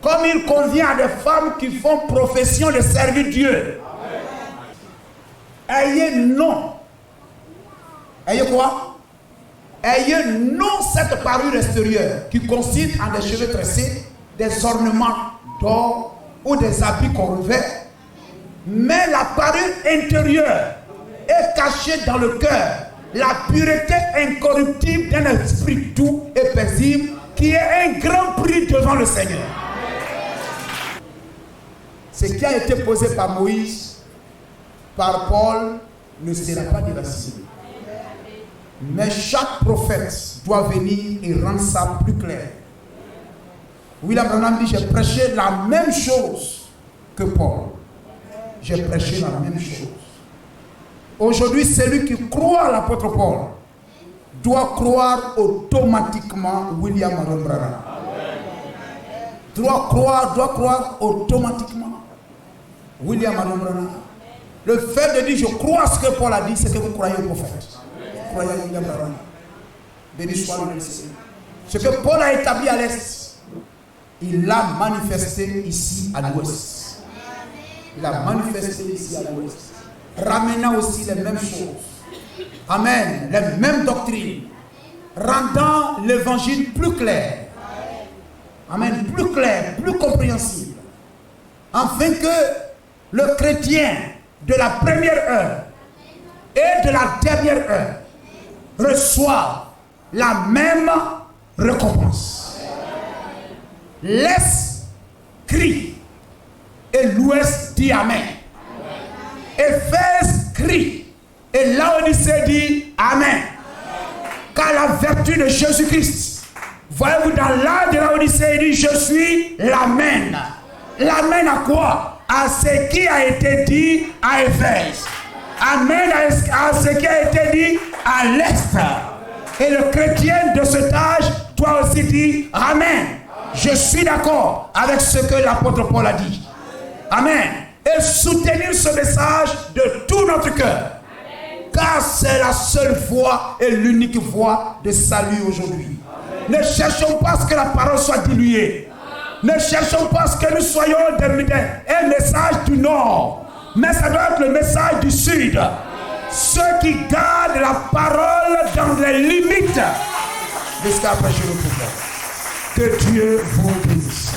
Comme il convient à des femmes qui font profession de servir Dieu. Ayez non. Ayez quoi? Ayez non cette parure extérieure qui consiste en des cheveux tressés, des ornements d'or ou des habits qu'on revêt. Mais la parure intérieure est cachée dans le cœur. La pureté incorruptible d'un esprit doux et paisible qui est un grand prix devant le Seigneur. Ce qui a été posé par Moïse, par Paul, ne sera pas déraciné. Mais chaque prophète doit venir et rendre ça plus clair. William Branham dit, j'ai prêché la même chose que Paul. J'ai prêché la même chose. Aujourd'hui, celui qui croit à l'apôtre Paul doit croire automatiquement William Branham. Doit croire automatiquement William Branham. Le fait de dire je crois à ce que Paul a dit, c'est que vous croyez au prophète. Vous croyez à William Branham. Béni soit le Seigneur. Ce que Paul a établi à l'est, il l'a manifesté ici à l'ouest. Il a manifesté ici à l'ouest. Ramenant aussi les mêmes choses. Amen. Les mêmes doctrines. Rendant l'évangile plus clair. Amen. Plus clair, plus compréhensible. Afin que le chrétien de la première heure et de la dernière heure reçoive la même récompense. L'Est crie et l'Ouest dit Amen. Éphèse crie et Laodicée dit Amen. Car la vertu de Jésus-Christ, voyez-vous dans l'âme de Laodicée, il dit je suis l'Amen. L'Amen à quoi? À ce qui a été dit à Éphèse. Amen à ce qui a été dit à l'Est. Et le chrétien de cet âge doit aussi dire Amen. Je suis d'accord avec ce que l'apôtre Paul a dit. Amen. Et soutenir ce message de tout notre cœur. Car c'est la seule voie et l'unique voie de salut aujourd'hui. Ne cherchons pas à ce que la parole soit diluée. Ne cherchons pas à ce que nous soyons un message du Nord. Mais ça doit être le message du Sud. Ceux qui gardent la parole dans les limites. Jusqu'à après, je le pouvoir. Que Dieu vous bénisse.